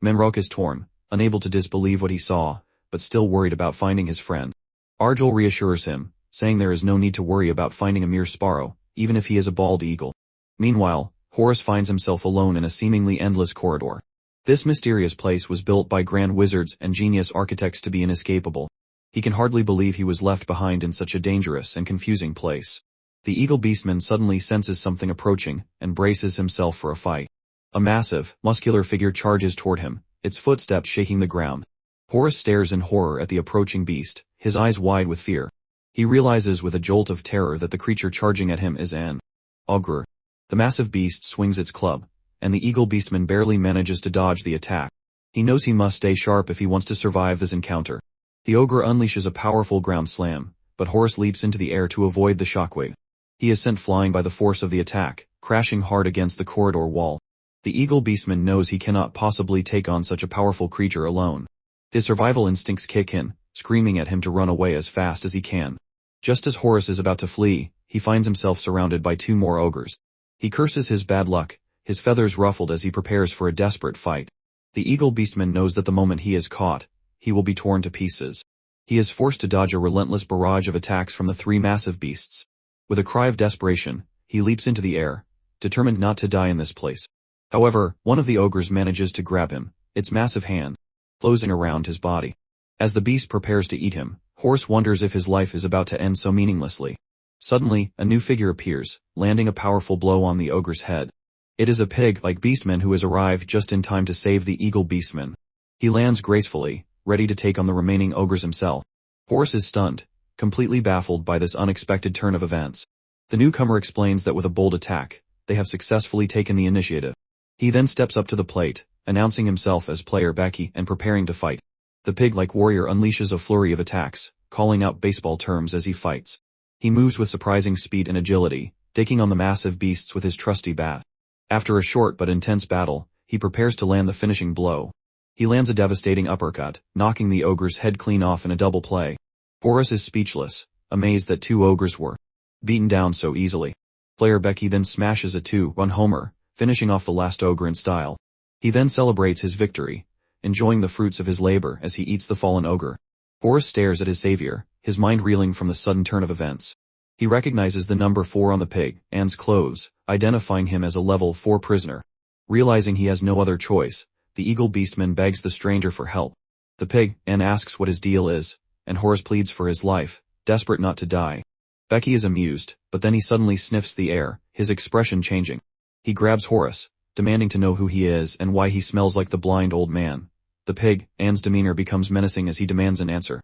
Memrock is torn, unable to disbelieve what he saw, but still worried about finding his friend. Arjul reassures him, saying there is no need to worry about finding a mere sparrow, even if he is a bald eagle. Meanwhile, Horus finds himself alone in a seemingly endless corridor. This mysterious place was built by grand wizards and genius architects to be inescapable. He can hardly believe he was left behind in such a dangerous and confusing place. The eagle beastman suddenly senses something approaching and braces himself for a fight. A massive, muscular figure charges toward him, its footsteps shaking the ground. Horus stares in horror at the approaching beast, his eyes wide with fear. He realizes with a jolt of terror that the creature charging at him is an ogre. The massive beast swings its club, and the eagle beastman barely manages to dodge the attack. He knows he must stay sharp if he wants to survive this encounter. The ogre unleashes a powerful ground slam, but Horus leaps into the air to avoid the shockwave. He is sent flying by the force of the attack, crashing hard against the corridor wall. The eagle beastman knows he cannot possibly take on such a powerful creature alone. His survival instincts kick in, screaming at him to run away as fast as he can. Just as Horus is about to flee, he finds himself surrounded by two more ogres. He curses his bad luck, his feathers ruffled as he prepares for a desperate fight. The eagle beastman knows that the moment he is caught, he will be torn to pieces. He is forced to dodge a relentless barrage of attacks from the three massive beasts. With a cry of desperation, he leaps into the air, determined not to die in this place. However, one of the ogres manages to grab him, its massive hand closing around his body. As the beast prepares to eat him, Horus wonders if his life is about to end so meaninglessly. Suddenly, a new figure appears, landing a powerful blow on the ogre's head. It is a pig-like beastman who has arrived just in time to save the eagle beastman. He lands gracefully, ready to take on the remaining ogres himself. Horus is stunned, completely baffled by this unexpected turn of events. The newcomer explains that with a bold attack, they have successfully taken the initiative. He then steps up to the plate, announcing himself as player Becky and preparing to fight. The pig-like warrior unleashes a flurry of attacks, calling out baseball terms as he fights. He moves with surprising speed and agility, taking on the massive beasts with his trusty bat. After a short but intense battle, he prepares to land the finishing blow. He lands a devastating uppercut, knocking the ogre's head clean off in a double play. Horus is speechless, amazed that two ogres were beaten down so easily. Player Becky then smashes a two-run homer, finishing off the last ogre in style. He then celebrates his victory, enjoying the fruits of his labor as he eats the fallen ogre. Horus stares at his savior, his mind reeling from the sudden turn of events. He recognizes the number 4 on the pig's clothes, identifying him as a level 4 prisoner. Realizing he has no other choice, the eagle beastman begs the stranger for help. The pig asks what his deal is, and Horus pleads for his life, desperate not to die. Becky is amused, but then he suddenly sniffs the air, his expression changing. He grabs Horus, demanding to know who he is and why he smells like the blind old man. The pig's demeanor becomes menacing as he demands an answer.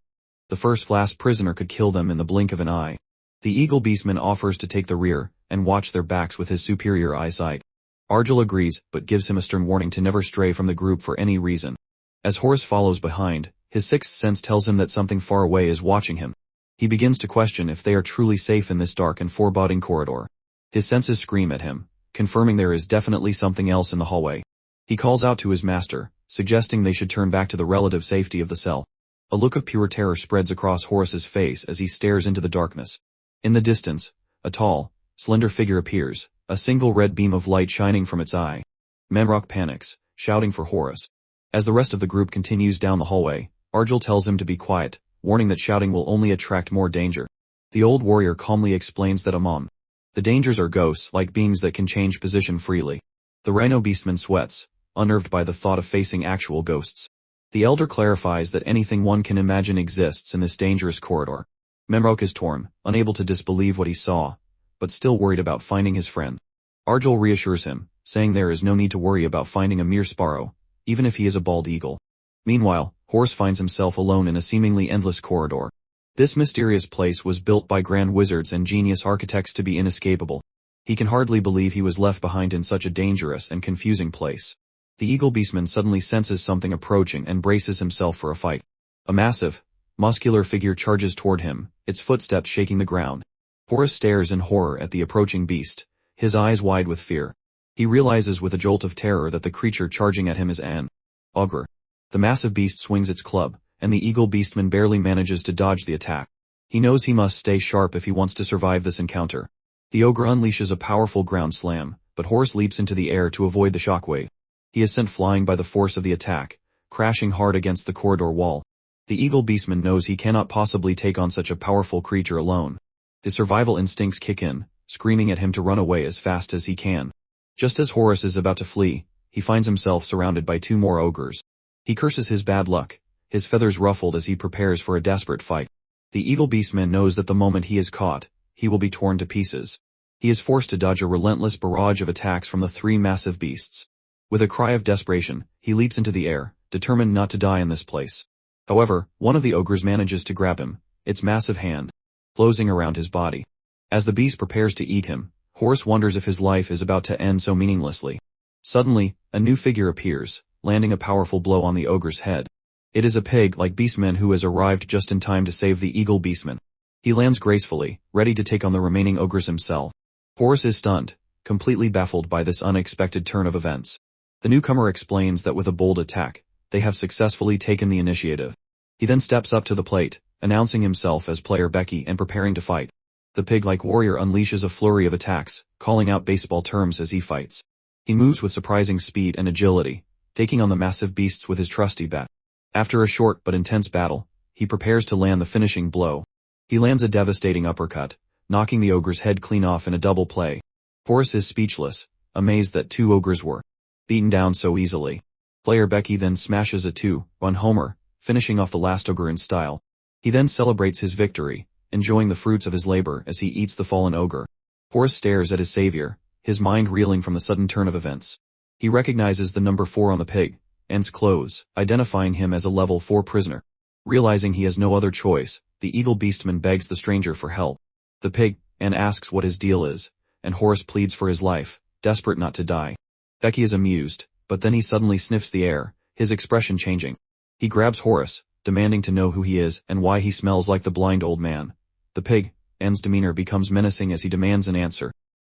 The first-class prisoner could kill them in the blink of an eye. The eagle beastman offers to take the rear and watch their backs with his superior eyesight. Argel agrees, but gives him a stern warning to never stray from the group for any reason. As Horus follows behind, his sixth sense tells him that something far away is watching him. He begins to question if they are truly safe in this dark and foreboding corridor. His senses scream at him, confirming there is definitely something else in the hallway. He calls out to his master, suggesting they should turn back to the relative safety of the cell. A look of pure terror spreads across Horus's face as he stares into the darkness. In the distance, a tall, slender figure appears, a single red beam of light shining from its eye. Manhwa panics, shouting for Horus. As the rest of the group continues down the hallway, Argel tells him to be quiet, warning that shouting will only attract more danger. The old warrior calmly explains that among the dangers are ghosts-like beings that can change position freely. The rhino beastman sweats, unnerved by the thought of facing actual ghosts. The elder clarifies that anything one can imagine exists in this dangerous corridor. Manhwa is torn, unable to disbelieve what he saw, but still worried about finding his friend. Argel reassures him, saying there is no need to worry about finding a mere sparrow, even if he is a bald eagle. Meanwhile, Horus finds himself alone in a seemingly endless corridor. This mysterious place was built by grand wizards and genius architects to be inescapable. He can hardly believe he was left behind in such a dangerous and confusing place. The eagle beastman suddenly senses something approaching and braces himself for a fight. A massive, muscular figure charges toward him, its footsteps shaking the ground. Horus stares in horror at the approaching beast, his eyes wide with fear. He realizes with a jolt of terror that the creature charging at him is an ogre. The massive beast swings its club, and the eagle beastman barely manages to dodge the attack. He knows he must stay sharp if he wants to survive this encounter. The ogre unleashes a powerful ground slam, but Horus leaps into the air to avoid the shockwave. He is sent flying by the force of the attack, crashing hard against the corridor wall. The eagle beastman knows he cannot possibly take on such a powerful creature alone. His survival instincts kick in, screaming at him to run away as fast as he can. Just as Horus is about to flee, he finds himself surrounded by 2 more ogres. He curses his bad luck, his feathers ruffled as he prepares for a desperate fight. The eagle beastman knows that the moment he is caught, he will be torn to pieces. He is forced to dodge a relentless barrage of attacks from the 3 massive beasts. With a cry of desperation, he leaps into the air, determined not to die in this place. However, one of the ogres manages to grab him, its massive hand closing around his body. As the beast prepares to eat him, Horus wonders if his life is about to end so meaninglessly. Suddenly, a new figure appears, landing a powerful blow on the ogre's head. It is a pig-like beastman who has arrived just in time to save the eagle beastman. He lands gracefully, ready to take on the remaining ogres himself. Horus is stunned, completely baffled by this unexpected turn of events. The newcomer explains that with a bold attack, they have successfully taken the initiative. He then steps up to the plate, announcing himself as player Becky and preparing to fight. The pig-like warrior unleashes a flurry of attacks, calling out baseball terms as he fights. He moves with surprising speed and agility, taking on the massive beasts with his trusty bat. After a short but intense battle, he prepares to land the finishing blow. He lands a devastating uppercut, knocking the ogre's head clean off in a double play. Horus is speechless, amazed that 2 ogres were beaten down so easily. Player Becky then smashes a 2-run homer, finishing off the last ogre in style. He then celebrates his victory, enjoying the fruits of his labor as he eats the fallen ogre. Horus stares at his savior, his mind reeling from the sudden turn of events. He recognizes the number 4 on the pig, and's clothes, identifying him as a level 4 prisoner. Realizing he has no other choice, the evil beastman begs the stranger for help. The pig, and asks what his deal is, and Horace pleads for his life, desperate not to die. Becky is amused, but then he suddenly sniffs the air, his expression changing. He grabs Horace, demanding to know who he is and why he smells like the blind old man. The pig, and's demeanor becomes menacing as he demands an answer.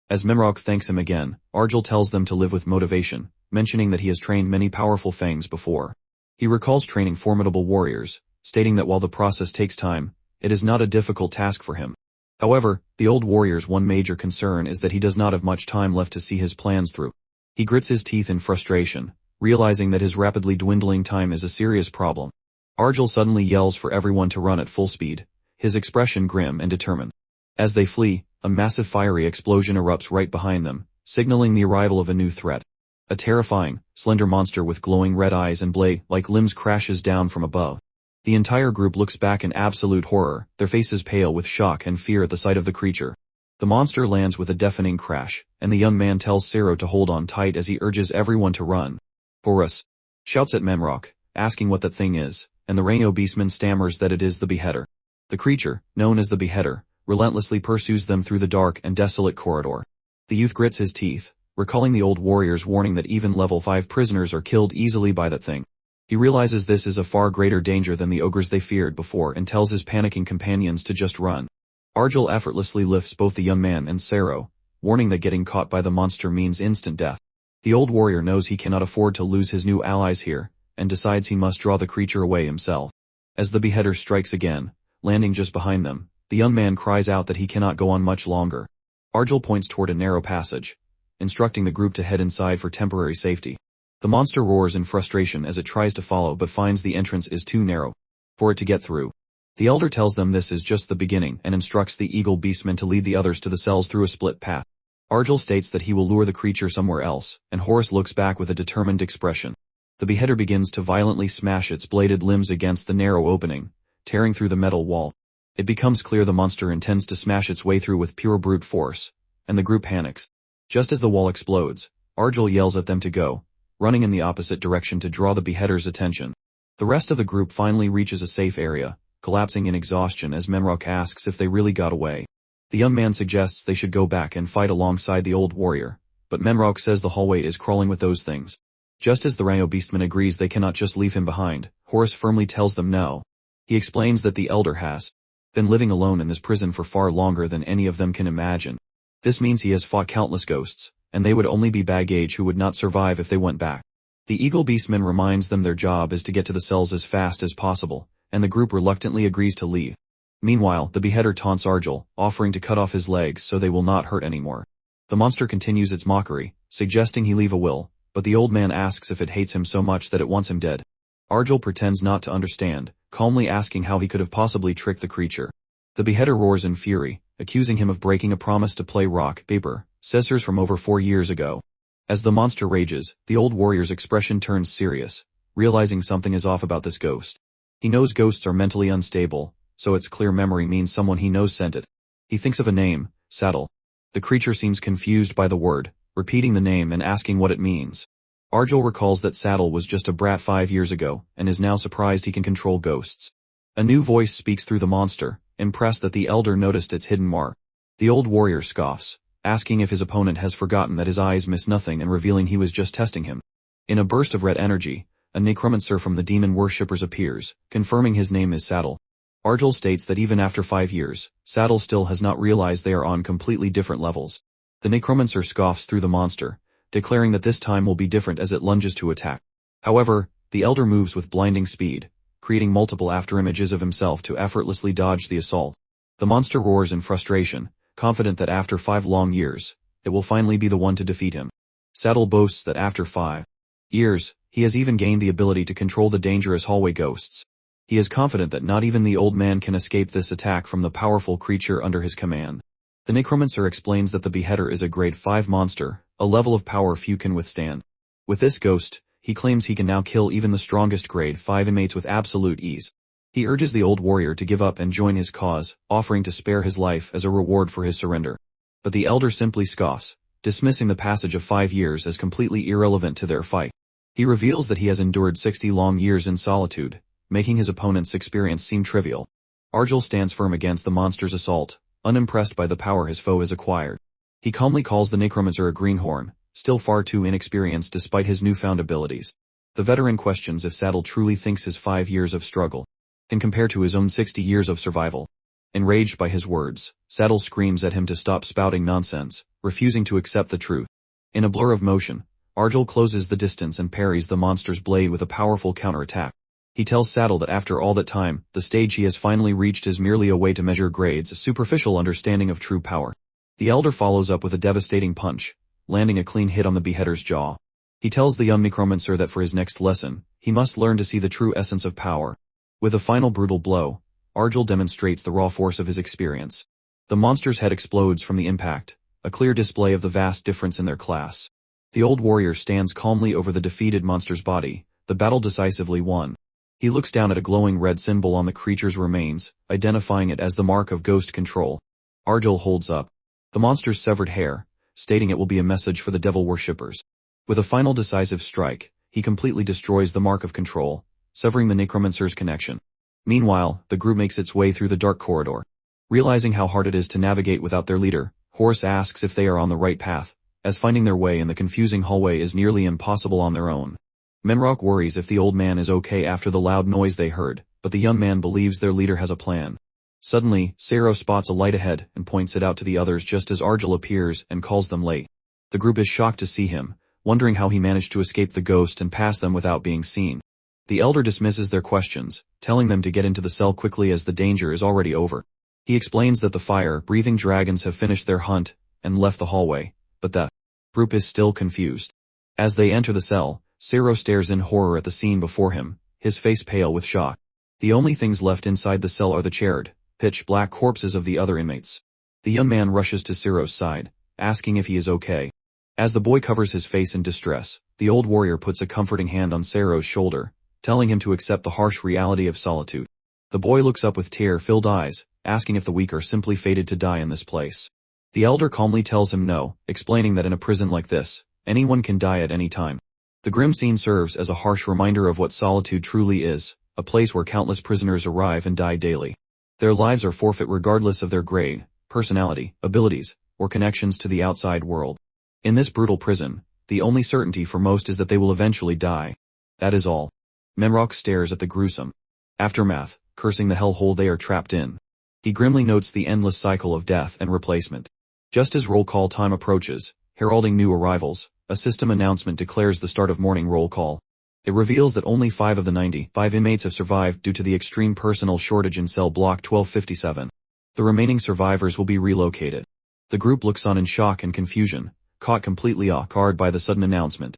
As Memrock thanks him again, Argel tells them to live with motivation, mentioning that he has trained many powerful fangs before. He recalls training formidable warriors, stating that while the process takes time, it is not a difficult task for him. However, the old warrior's one major concern is that he does not have much time left to see his plans through. He grits his teeth in frustration, realizing that his rapidly dwindling time is a serious problem. Argel suddenly yells for everyone to run at full speed, his expression grim and determined. As they flee, a massive fiery explosion erupts right behind them, signaling the arrival of a new threat. A terrifying, slender monster with glowing red eyes and blade-like limbs crashes down from above. The entire group looks back in absolute horror, their faces pale with shock and fear at the sight of the creature. The monster lands with a deafening crash, and the young man tells Sero to hold on tight as he urges everyone to run. Horace shouts at Memrock, asking what that thing is, and the Rhino beastman stammers that it is the beheader. The creature, known as the beheader, relentlessly pursues them through the dark and desolate corridor. The youth grits his teeth, recalling the old warrior's warning that even level 5 prisoners are killed easily by that thing. He realizes this is a far greater danger than the ogres they feared before and tells his panicking companions to just run. Argel effortlessly lifts both the young man and Sero, warning that getting caught by the monster means instant death. The old warrior knows he cannot afford to lose his new allies here, and decides he must draw the creature away himself. As the beheader strikes again, landing just behind them, the young man cries out that he cannot go on much longer. Argel points toward a narrow passage, instructing the group to head inside for temporary safety. The monster roars in frustration as it tries to follow but finds the entrance is too narrow for it to get through. The elder tells them this is just the beginning and instructs the eagle beastman to lead the others to the cells through a split path. Argel states that he will lure the creature somewhere else, and Horace looks back with a determined expression. The beheader begins to violently smash its bladed limbs against the narrow opening, tearing through the metal wall. It becomes clear the monster intends to smash its way through with pure brute force, and the group panics. Just as the wall explodes, Argel yells at them to go, running in the opposite direction to draw the beheader's attention. The rest of the group finally reaches a safe area, collapsing in exhaustion as Memrock asks if they really got away. The young man suggests they should go back and fight alongside the old warrior, but Memrock says the hallway is crawling with those things. Just as the Rhino beastman agrees they cannot just leave him behind, Horace firmly tells them no. He explains that the elder has been living alone in this prison for far longer than any of them can imagine. This means he has fought countless ghosts, and they would only be baggage who would not survive if they went back. The eagle beastman reminds them their job is to get to the cells as fast as possible, and the group reluctantly agrees to leave. Meanwhile, the beheader taunts Argel, offering to cut off his legs so they will not hurt anymore. The monster continues its mockery, suggesting he leave a will, but the old man asks if it hates him so much that it wants him dead. Argel pretends not to understand, calmly asking how he could have possibly tricked the creature. The beheader roars in fury, accusing him of breaking a promise to play rock, paper, scissors from over 4 years ago. As the monster rages, the old warrior's expression turns serious, realizing something is off about this ghost. He knows ghosts are mentally unstable, so its clear memory means someone he knows sent it. He thinks of a name, Saddle. The creature seems confused by the word, repeating the name and asking what it means. Argel recalls that Saddle was just a brat 5 years ago, and is now surprised he can control ghosts. A new voice speaks through the monster, impressed that the elder noticed its hidden mark. The old warrior scoffs, asking if his opponent has forgotten that his eyes miss nothing and revealing he was just testing him. In a burst of red energy, a necromancer from the demon worshippers appears, confirming his name is Saddle. Argel states that even after 5 years, Saddle still has not realized they are on completely different levels. The necromancer scoffs through the monster, declaring that this time will be different as it lunges to attack. However, the elder moves with blinding speed, creating multiple afterimages of himself to effortlessly dodge the assault. The monster roars in frustration, confident that after 5 long years, it will finally be the one to defeat him. Saddle boasts that after 5 years, he has even gained the ability to control the dangerous hallway ghosts. He is confident that not even the old man can escape this attack from the powerful creature under his command. The necromancer explains that the beheader is a grade 5 monster, a level of power few can withstand. With this ghost, he claims he can now kill even the strongest grade 5 inmates with absolute ease. He urges the old warrior to give up and join his cause, offering to spare his life as a reward for his surrender. But the elder simply scoffs, dismissing the passage of 5 years as completely irrelevant to their fight. He reveals that he has endured 60 long years in solitude, making his opponent's experience seem trivial. Arjul stands firm against the monster's assault, unimpressed by the power his foe has acquired. He calmly calls the necromancer a greenhorn, still far too inexperienced despite his newfound abilities. The veteran questions if Saddle truly thinks his 5 years of struggle can compare to his own 60 years of survival. Enraged by his words, Saddle screams at him to stop spouting nonsense, refusing to accept the truth. In a blur of motion, Arjul closes the distance and parries the monster's blade with a powerful counterattack. He tells Saddle that after all that time, the stage he has finally reached is merely a way to measure grades, a superficial understanding of true power. The elder follows up with a devastating punch, landing a clean hit on the beheader's jaw. He tells the young necromancer that for his next lesson, he must learn to see the true essence of power. With a final brutal blow, Arjul demonstrates the raw force of his experience. The monster's head explodes from the impact, a clear display of the vast difference in their class. The old warrior stands calmly over the defeated monster's body, the battle decisively won. He looks down at a glowing red symbol on the creature's remains, identifying it as the mark of ghost control. Arjul holds up the monster's severed hair, stating it will be a message for the devil worshippers. With a final decisive strike, he completely destroys the mark of control, severing the necromancer's connection. Meanwhile, the group makes its way through the dark corridor. Realizing how hard it is to navigate without their leader, Horus asks if they are on the right path, as finding their way in the confusing hallway is nearly impossible on their own. Menrock worries if the old man is okay after the loud noise they heard, but the young man believes their leader has a plan. Suddenly, Sero spots a light ahead and points it out to the others just as Arjul appears and calls them late. The group is shocked to see him, wondering how he managed to escape the ghost and pass them without being seen. The elder dismisses their questions, telling them to get into the cell quickly as the danger is already over. He explains that the fire-breathing dragons have finished their hunt and left the hallway, but the group is still confused. As they enter the cell, Sero stares in horror at the scene before him, his face pale with shock. The only things left inside the cell are the charred, pitch-black corpses of the other inmates. The young man rushes to Sero's side, asking if he is okay. As the boy covers his face in distress, the old warrior puts a comforting hand on Sero's shoulder, telling him to accept the harsh reality of solitude. The boy looks up with tear-filled eyes, asking if the weak are simply fated to die in this place. The elder calmly tells him no, explaining that in a prison like this, anyone can die at any time. The grim scene serves as a harsh reminder of what solitude truly is, a place where countless prisoners arrive and die daily. Their lives are forfeit regardless of their grade, personality, abilities, or connections to the outside world. In this brutal prison, the only certainty for most is that they will eventually die. That is all. Menrock stares at the gruesome aftermath, cursing the hellhole they are trapped in. He grimly notes the endless cycle of death and replacement. Just as roll call time approaches, heralding new arrivals, a system announcement declares the start of morning roll call. It reveals that only 5 of the 95 inmates have survived due to the extreme personnel shortage in cell block 1257. The remaining survivors will be relocated. The group looks on in shock and confusion, caught completely off guard by the sudden announcement.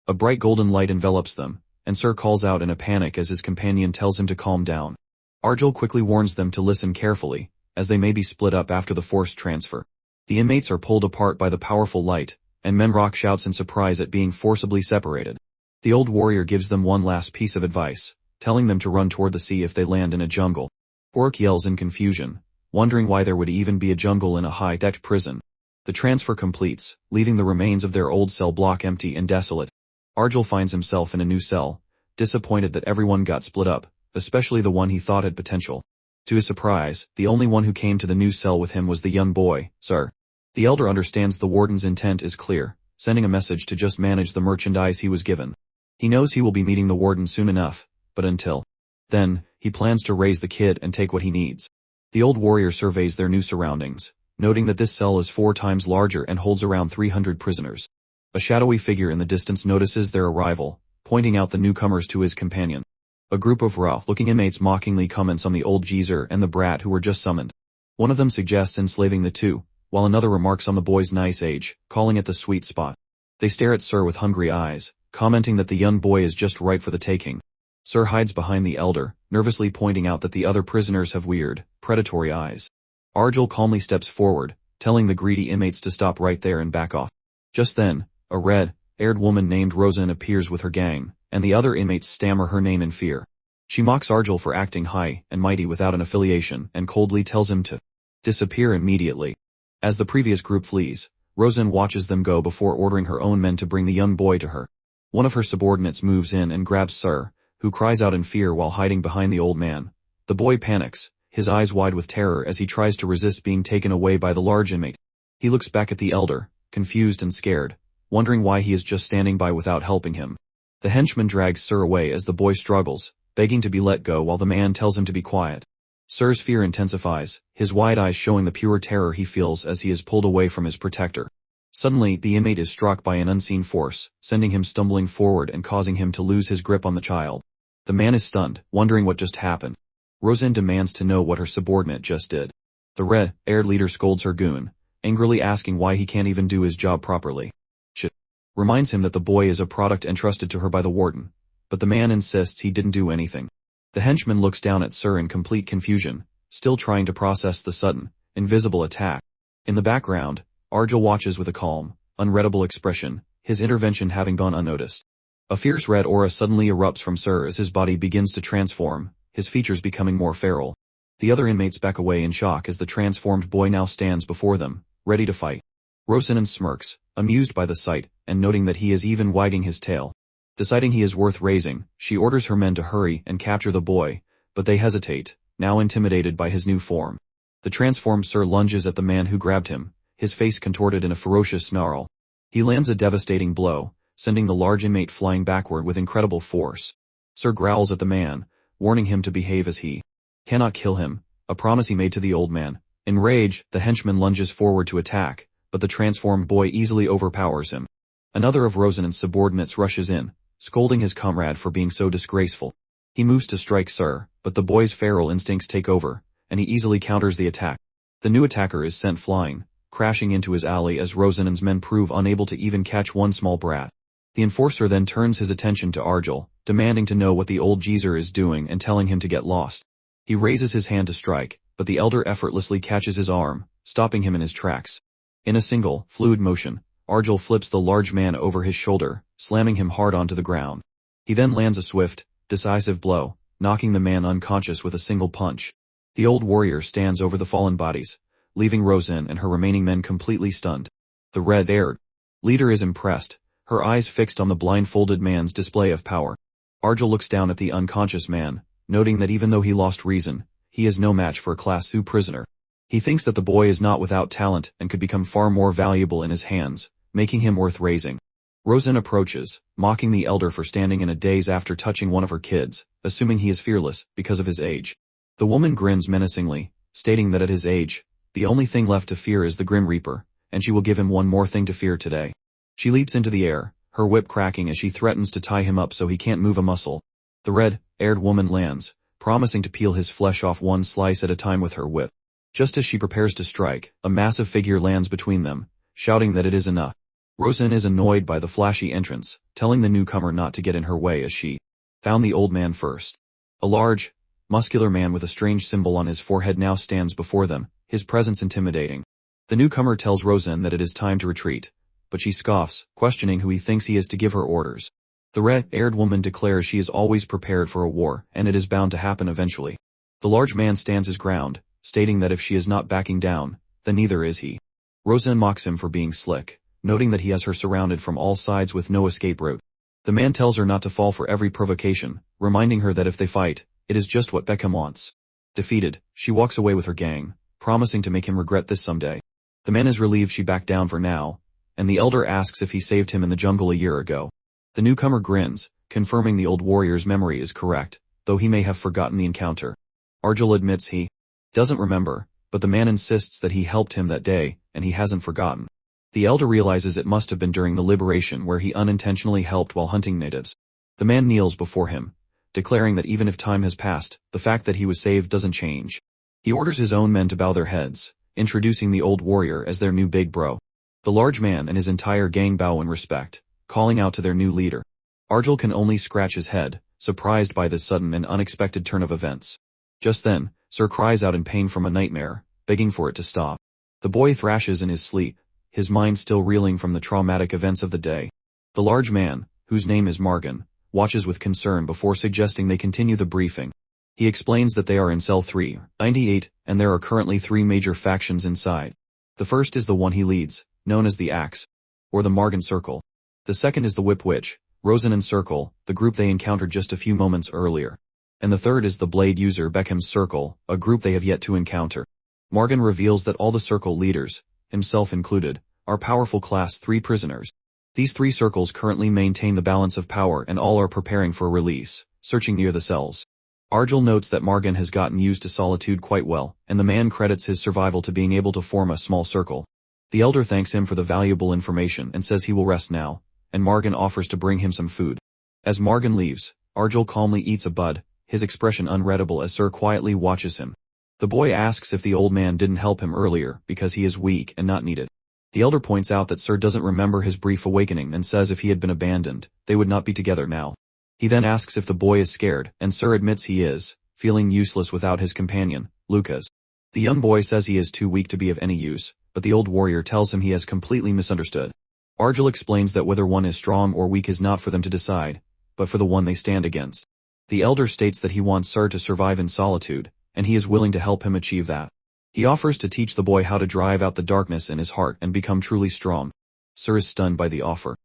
A bright golden light envelops them, and Sir calls out in a panic as his companion tells him to calm down. Arjul quickly warns them to listen carefully, as they may be split up after the forced transfer. The inmates are pulled apart by the powerful light, and Menrock shouts in surprise at being forcibly separated. The old warrior gives them one last piece of advice, telling them to run toward the sea if they land in a jungle. Orc yells in confusion, wondering why there would even be a jungle in a high-decked prison. The transfer completes, leaving the remains of their old cell block empty and desolate. Arjul finds himself in a new cell, disappointed that everyone got split up, especially the one he thought had potential. To his surprise, the only one who came to the new cell with him was the young boy, Sir. The elder understands the warden's intent is clear, sending a message to just manage the merchandise he was given. He knows he will be meeting the warden soon enough, but until then, he plans to raise the kid and take what he needs. The old warrior surveys their new surroundings, noting that this cell is 4 times larger and holds around 300 prisoners. A shadowy figure in the distance notices their arrival, pointing out the newcomers to his companion. A group of rough-looking inmates mockingly comments on the old geezer and the brat who were just summoned. One of them suggests enslaving the two, while another remarks on the boy's nice age, calling it the sweet spot. They stare at Sir with hungry eyes, commenting that the young boy is just right for the taking. Sir hides behind the elder, nervously pointing out that the other prisoners have weird, predatory eyes. Arjul calmly steps forward, telling the greedy inmates to stop right there and back off. Just then, a red-haired woman named Rosen appears with her gang, and the other inmates stammer her name in fear. She mocks Arjul for acting high and mighty without an affiliation and coldly tells him to disappear immediately. As the previous group flees, Rosen watches them go before ordering her own men to bring the young boy to her. One of her subordinates moves in and grabs Sir, who cries out in fear while hiding behind the old man. The boy panics, his eyes wide with terror as he tries to resist being taken away by the large inmate. He looks back at the elder, confused and scared, wondering why he is just standing by without helping him. The henchman drags Sir away as the boy struggles, begging to be let go while the man tells him to be quiet. Sir's fear intensifies, his wide eyes showing the pure terror he feels as he is pulled away from his protector. Suddenly, the inmate is struck by an unseen force, sending him stumbling forward and causing him to lose his grip on the child. The man is stunned, wondering what just happened. Rosen demands to know what her subordinate just did. The red-haired leader scolds her goon, angrily asking why he can't even do his job properly. She reminds him that the boy is a product entrusted to her by the warden, but the man insists he didn't do anything. The henchman looks down at Sir in complete confusion, still trying to process the sudden, invisible attack. In the background, Arjel watches with a calm, unreadable expression, his intervention having gone unnoticed. A fierce red aura suddenly erupts from Sir as his body begins to transform, his features becoming more feral. The other inmates back away in shock as the transformed boy now stands before them, ready to fight. Rosen smirks, amused by the sight, and noting that he is even wagging his tail. Deciding he is worth raising, she orders her men to hurry and capture the boy, but they hesitate, now intimidated by his new form. The transformed Sir lunges at the man who grabbed him, his face contorted in a ferocious snarl. He lands a devastating blow, sending the large inmate flying backward with incredible force. Sir growls at the man, warning him to behave as he cannot kill him, a promise he made to the old man. In rage, the henchman lunges forward to attack, but the transformed boy easily overpowers him. Another of Rosen's subordinates rushes in, scolding his comrade for being so disgraceful. He moves to strike Sir, but the boy's feral instincts take over, and he easily counters the attack. The new attacker is sent flying, crashing into his alley as Rosen's men prove unable to even catch one small brat. The enforcer then turns his attention to Arjel, demanding to know what the old geezer is doing and telling him to get lost. He raises his hand to strike, but the elder effortlessly catches his arm, stopping him in his tracks. In a single, fluid motion, Arjel flips the large man over his shoulder, slamming him hard onto the ground. He then lands a swift, decisive blow, knocking the man unconscious with a single punch. The old warrior stands over the fallen bodies, leaving Rosen and her remaining men completely stunned. The red-haired leader is impressed, her eyes fixed on the blindfolded man's display of power. Arjel looks down at the unconscious man, noting that even though he lost reason, he is no match for a Class II prisoner. He thinks that the boy is not without talent and could become far more valuable in his hands, making him worth raising. Rosen approaches, mocking the elder for standing in a daze after touching one of her kids, assuming he is fearless because of his age. The woman grins menacingly, stating that at his age, the only thing left to fear is the Grim Reaper, and she will give him one more thing to fear today. She leaps into the air, her whip cracking as she threatens to tie him up so he can't move a muscle. The red-haired woman lands, promising to peel his flesh off one slice at a time with her whip. Just as she prepares to strike, a massive figure lands between them, shouting that it is enough. Rosen is annoyed by the flashy entrance, telling the newcomer not to get in her way as she found the old man first. A large, muscular man with a strange symbol on his forehead now stands before them, his presence intimidating. The newcomer tells Rosen that it is time to retreat, but she scoffs, questioning who he thinks he is to give her orders. The red-haired woman declares she is always prepared for a war and it is bound to happen eventually. The large man stands his ground, stating that if she is not backing down, then neither is he. Rosen mocks him for being slick, noting that he has her surrounded from all sides with no escape route. The man tells her not to fall for every provocation, reminding her that if they fight, it is just what Beckham wants. Defeated, she walks away with her gang, promising to make him regret this someday. The man is relieved she backed down for now, and the elder asks if he saved him in the jungle a year ago. The newcomer grins, confirming the old warrior's memory is correct, though he may have forgotten the encounter. Arjel admits he doesn't remember, but the man insists that he helped him that day, and he hasn't forgotten. The elder realizes it must have been during the liberation where he unintentionally helped while hunting natives. The man kneels before him, declaring that even if time has passed, the fact that he was saved doesn't change. He orders his own men to bow their heads, introducing the old warrior as their new big bro. The large man and his entire gang bow in respect, calling out to their new leader. Arjel can only scratch his head, surprised by this sudden and unexpected turn of events. Just then, Sir cries out in pain from a nightmare, begging for it to stop. The boy thrashes in his sleep, his mind still reeling from the traumatic events of the day. The large man, whose name is Margan, watches with concern before suggesting they continue the briefing. He explains that they are in cell 398, and there are currently 3 major factions inside. The first is the one he leads, known as the Axe, or the Margan Circle. The second is the Whip Witch, Rosanen Circle, the group they encountered just a few moments earlier. And the third is the Blade User Beckham's Circle, a group they have yet to encounter. Margan reveals that all the circle leaders, himself included, are powerful Class 3 prisoners. These 3 circles currently maintain the balance of power and all are preparing for release, searching near the cells. Argel notes that Margan has gotten used to solitude quite well, and the man credits his survival to being able to form a small circle. The elder thanks him for the valuable information and says he will rest now, and Margan offers to bring him some food. As Margan leaves, Argel calmly eats a bud, his expression unreadable as Sir quietly watches him. The boy asks if the old man didn't help him earlier because he is weak and not needed. The elder points out that Sir doesn't remember his brief awakening and says if he had been abandoned, they would not be together now. He then asks if the boy is scared, and Sir admits he is, feeling useless without his companion, Lucas. The young boy says he is too weak to be of any use, but the old warrior tells him he has completely misunderstood. Argel explains that whether one is strong or weak is not for them to decide, but for the one they stand against. The elder states that he wants Sir to survive in solitude, and he is willing to help him achieve that. He offers to teach the boy how to drive out the darkness in his heart and become truly strong. Sir is stunned by the offer,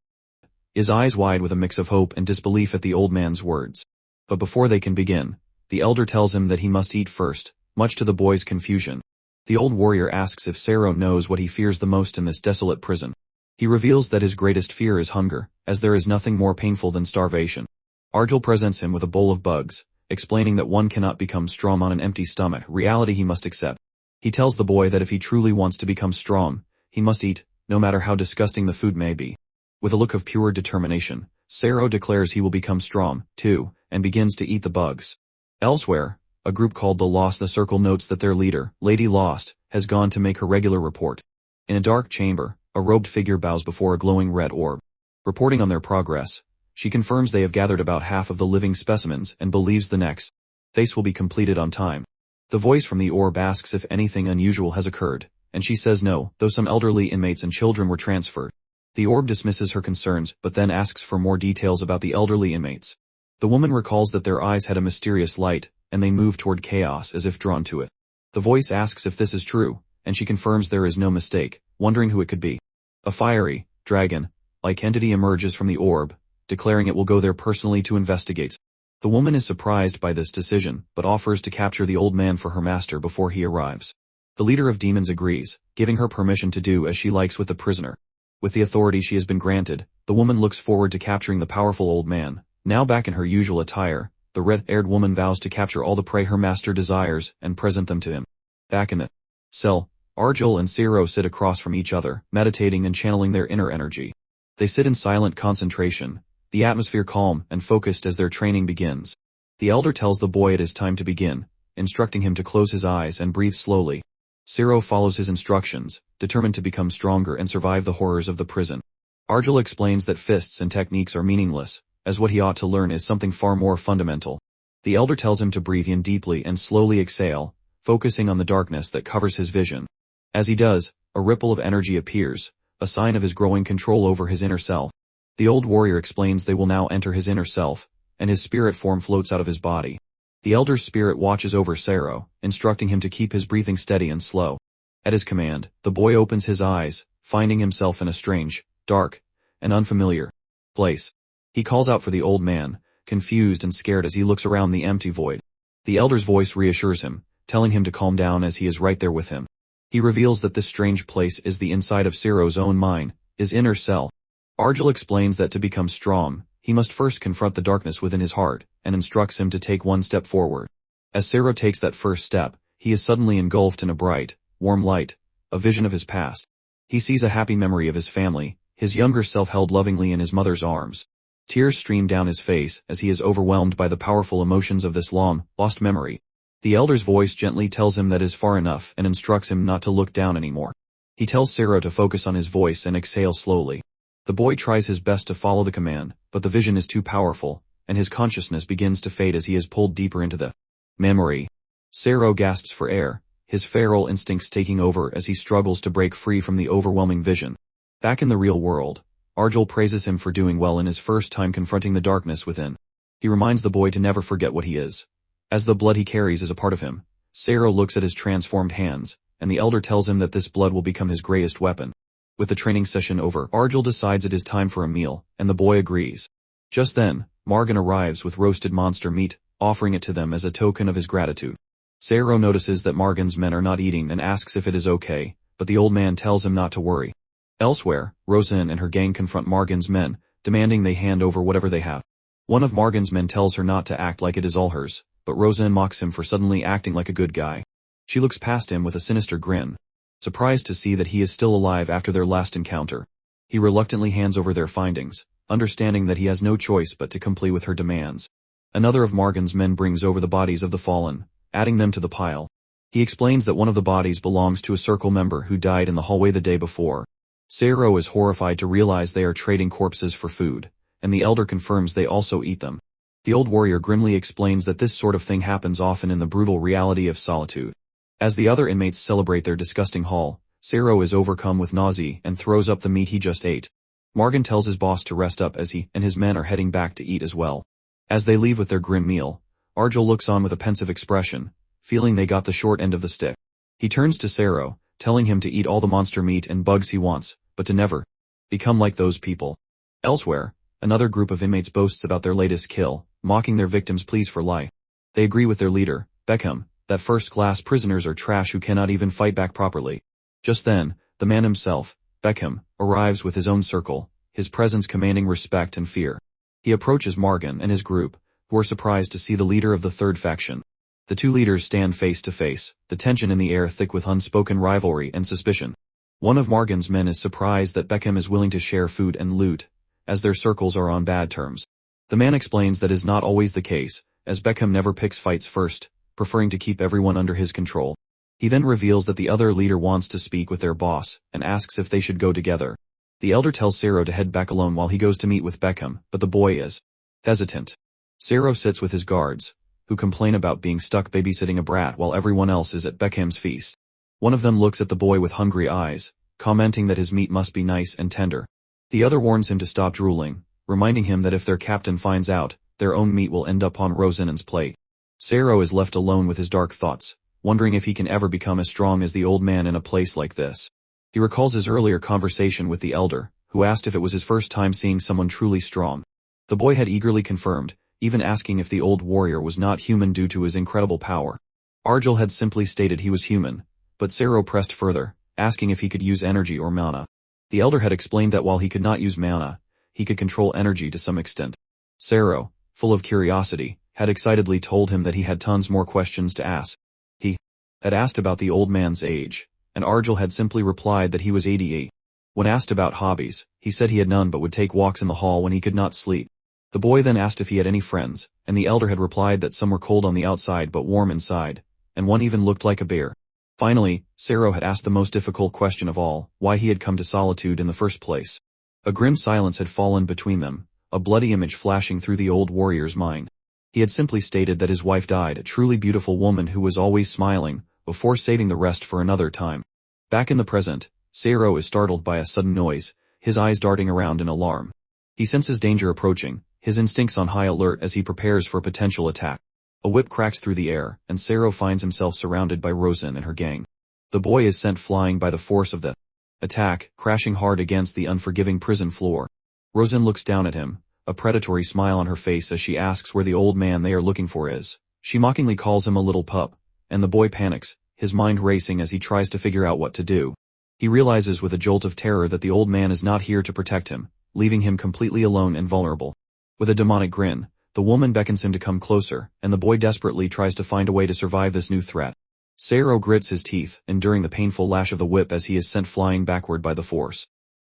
his eyes wide with a mix of hope and disbelief at the old man's words. But before they can begin, the elder tells him that he must eat first, much to the boy's confusion. The old warrior asks if Sero knows what he fears the most in this desolate prison. He reveals that his greatest fear is hunger, as there is nothing more painful than starvation. Argel presents him with a bowl of bugs, explaining that one cannot become strong on an empty stomach, reality he must accept. He tells the boy that if he truly wants to become strong, he must eat, no matter how disgusting the food may be. With a look of pure determination, Sero declares he will become strong, too, and begins to eat the bugs. Elsewhere, a group called the Lost the Circle notes that their leader, Lady Lost, has gone to make her regular report. In a dark chamber, a robed figure bows before a glowing red orb. Reporting on their progress, she confirms they have gathered about half of the living specimens and believes the next phase will be completed on time. The voice from the orb asks if anything unusual has occurred, and she says no, though some elderly inmates and children were transferred. The orb dismisses her concerns but then asks for more details about the elderly inmates. The woman recalls that their eyes had a mysterious light, and they move toward chaos as if drawn to it. The voice asks if this is true, and she confirms there is no mistake, wondering who it could be. A fiery, dragon-like entity emerges from the orb, declaring it will go there personally to investigate. The woman is surprised by this decision, but offers to capture the old man for her master before he arrives. The leader of demons agrees, giving her permission to do as she likes with the prisoner. With the authority she has been granted, the woman looks forward to capturing the powerful old man. Now back in her usual attire, the red-haired woman vows to capture all the prey her master desires and present them to him. Back in the cell, Argel and Sero sit across from each other, meditating and channeling their inner energy. They sit in silent concentration, the atmosphere calm and focused as their training begins. The elder tells the boy it is time to begin, instructing him to close his eyes and breathe slowly. Sero follows his instructions, determined to become stronger and survive the horrors of the prison. Argel explains that fists and techniques are meaningless, as what he ought to learn is something far more fundamental. The elder tells him to breathe in deeply and slowly exhale, focusing on the darkness that covers his vision. As he does, a ripple of energy appears, a sign of his growing control over his inner self. The old warrior explains they will now enter his inner self, and his spirit form floats out of his body. The elder's spirit watches over Sero, instructing him to keep his breathing steady and slow. At his command, the boy opens his eyes, finding himself in a strange, dark, and unfamiliar place. He calls out for the old man, confused and scared as he looks around the empty void. The elder's voice reassures him, telling him to calm down as he is right there with him. He reveals that this strange place is the inside of Sero's own mind, his inner self. Argel explains that to become strong, he must first confront the darkness within his heart, and instructs him to take one step forward. As Sero takes that first step, he is suddenly engulfed in a bright, warm light, a vision of his past. He sees a happy memory of his family, his younger self held lovingly in his mother's arms. Tears stream down his face as he is overwhelmed by the powerful emotions of this long, lost memory. The elder's voice gently tells him that is far enough and instructs him not to look down anymore. He tells Sero to focus on his voice and exhale slowly. The boy tries his best to follow the command, but the vision is too powerful, and his consciousness begins to fade as he is pulled deeper into the memory. Sero gasps for air, his feral instincts taking over as he struggles to break free from the overwhelming vision. Back in the real world, Argel praises him for doing well in his first time confronting the darkness within. He reminds the boy to never forget what he is, as the blood he carries is a part of him. Sero looks at his transformed hands, and the elder tells him that this blood will become his greatest weapon. With the training session over, Arjul decides it is time for a meal, and the boy agrees. Just then, Morgan arrives with roasted monster meat, offering it to them as a token of his gratitude. Sero notices that Morgan's men are not eating and asks if it is okay, but the old man tells him not to worry. Elsewhere, Rosen and her gang confront Morgan's men, demanding they hand over whatever they have. One of Morgan's men tells her not to act like it is all hers, but Rosen mocks him for suddenly acting like a good guy. She looks past him with a sinister grin, surprised to see that he is still alive after their last encounter. He reluctantly hands over their findings, understanding that he has no choice but to comply with her demands. Another of Morgan's men brings over the bodies of the fallen, adding them to the pile. He explains that one of the bodies belongs to a circle member who died in the hallway the day before. Sero is horrified to realize they are trading corpses for food, and the elder confirms they also eat them. The old warrior grimly explains that this sort of thing happens often in the brutal reality of solitude. As the other inmates celebrate their disgusting haul, Sero is overcome with nausea and throws up the meat he just ate. Morgan tells his boss to rest up as he and his men are heading back to eat as well. As they leave with their grim meal, Arjul looks on with a pensive expression, feeling they got the short end of the stick. He turns to Sero, telling him to eat all the monster meat and bugs he wants, but to never become like those people. Elsewhere, another group of inmates boasts about their latest kill, mocking their victims' pleas for life. They agree with their leader, Beckham, that first-class prisoners are trash who cannot even fight back properly. Just then, the man himself, Beckham, arrives with his own circle, his presence commanding respect and fear. He approaches Morgan and his group, who are surprised to see the leader of the third faction. The two leaders stand face to face, the tension in the air thick with unspoken rivalry and suspicion. One of Morgan's men is surprised that Beckham is willing to share food and loot, as their circles are on bad terms. The man explains that is not always the case, as Beckham never picks fights first, preferring to keep everyone under his control. He then reveals that the other leader wants to speak with their boss, and asks if they should go together. The elder tells Sero to head back alone while he goes to meet with Beckham, but the boy is hesitant. Sero sits with his guards, who complain about being stuck babysitting a brat while everyone else is at Beckham's feast. One of them looks at the boy with hungry eyes, commenting that his meat must be nice and tender. The other warns him to stop drooling, reminding him that if their captain finds out, their own meat will end up on Rosen's plate. Sero is left alone with his dark thoughts, wondering if he can ever become as strong as the old man in a place like this. He recalls his earlier conversation with the elder, who asked if it was his first time seeing someone truly strong. The boy had eagerly confirmed, even asking if the old warrior was not human due to his incredible power. Arjul had simply stated he was human, but Sero pressed further, asking if he could use energy or mana. The elder had explained that while he could not use mana, he could control energy to some extent. Sero, full of curiosity, had excitedly told him that he had tons more questions to ask. He had asked about the old man's age, and Arjul had simply replied that he was 88. When asked about hobbies, he said he had none but would take walks in the hall when he could not sleep. The boy then asked if he had any friends, and the elder had replied that some were cold on the outside but warm inside, and one even looked like a bear. Finally, Sero had asked the most difficult question of all, why he had come to solitude in the first place. A grim silence had fallen between them, a bloody image flashing through the old warrior's mind. He had simply stated that his wife died, a truly beautiful woman who was always smiling, before saving the rest for another time. Back in the present, Sero is startled by a sudden noise, his eyes darting around in alarm. He senses danger approaching, his instincts on high alert as he prepares for a potential attack. A whip cracks through the air, and Sero finds himself surrounded by Rosen and her gang. The boy is sent flying by the force of the attack, crashing hard against the unforgiving prison floor. Rosen looks down at him, a predatory smile on her face as she asks where the old man they are looking for is. She mockingly calls him a little pup, and the boy panics, his mind racing as he tries to figure out what to do. He realizes with a jolt of terror that the old man is not here to protect him, leaving him completely alone and vulnerable. With a demonic grin, the woman beckons him to come closer, and the boy desperately tries to find a way to survive this new threat. Sero grits his teeth, enduring the painful lash of the whip as he is sent flying backward by the force.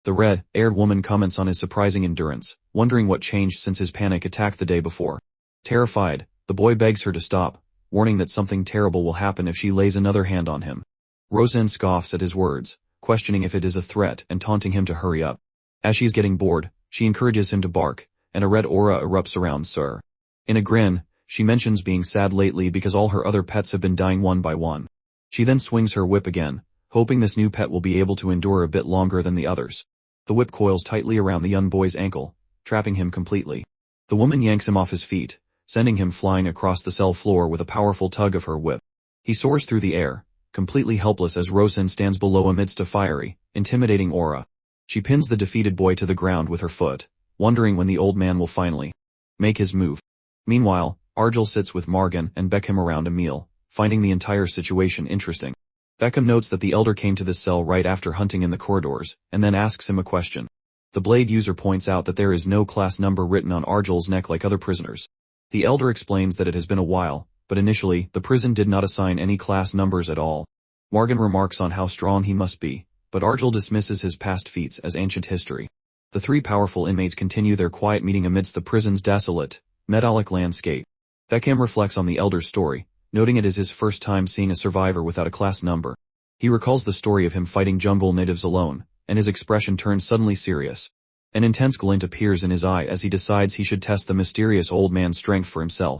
The red-haired woman comments on his surprising endurance, wondering what changed since his panic attack the day before. Terrified, the boy begs her to stop, warning that something terrible will happen if she lays another hand on him. Rosen scoffs at his words, questioning if it is a threat and taunting him to hurry up. As she is getting bored, she encourages him to bark, and a red aura erupts around Sir. In a grin, she mentions being sad lately because all her other pets have been dying one by one. She then swings her whip again, hoping this new pet will be able to endure a bit longer than the others. The whip coils tightly around the young boy's ankle, trapping him completely. The woman yanks him off his feet, sending him flying across the cell floor with a powerful tug of her whip. He soars through the air, completely helpless as Rosen stands below amidst a fiery, intimidating aura. She pins the defeated boy to the ground with her foot, wondering when the old man will finally make his move. Meanwhile, Argel sits with Margan and Beckham around a meal, finding the entire situation interesting. Beckham notes that the elder came to this cell right after hunting in the corridors, and then asks him a question. The blade user points out that there is no class number written on Argel's neck like other prisoners. The elder explains that it has been a while, but initially, the prison did not assign any class numbers at all. Margan remarks on how strong he must be, but Argel dismisses his past feats as ancient history. The three powerful inmates continue their quiet meeting amidst the prison's desolate, metallic landscape. Beckham reflects on the elder's story, noting it is his first time seeing a survivor without a class number. He recalls the story of him fighting jungle natives alone, and his expression turns suddenly serious. An intense glint appears in his eye as he decides he should test the mysterious old man's strength for himself.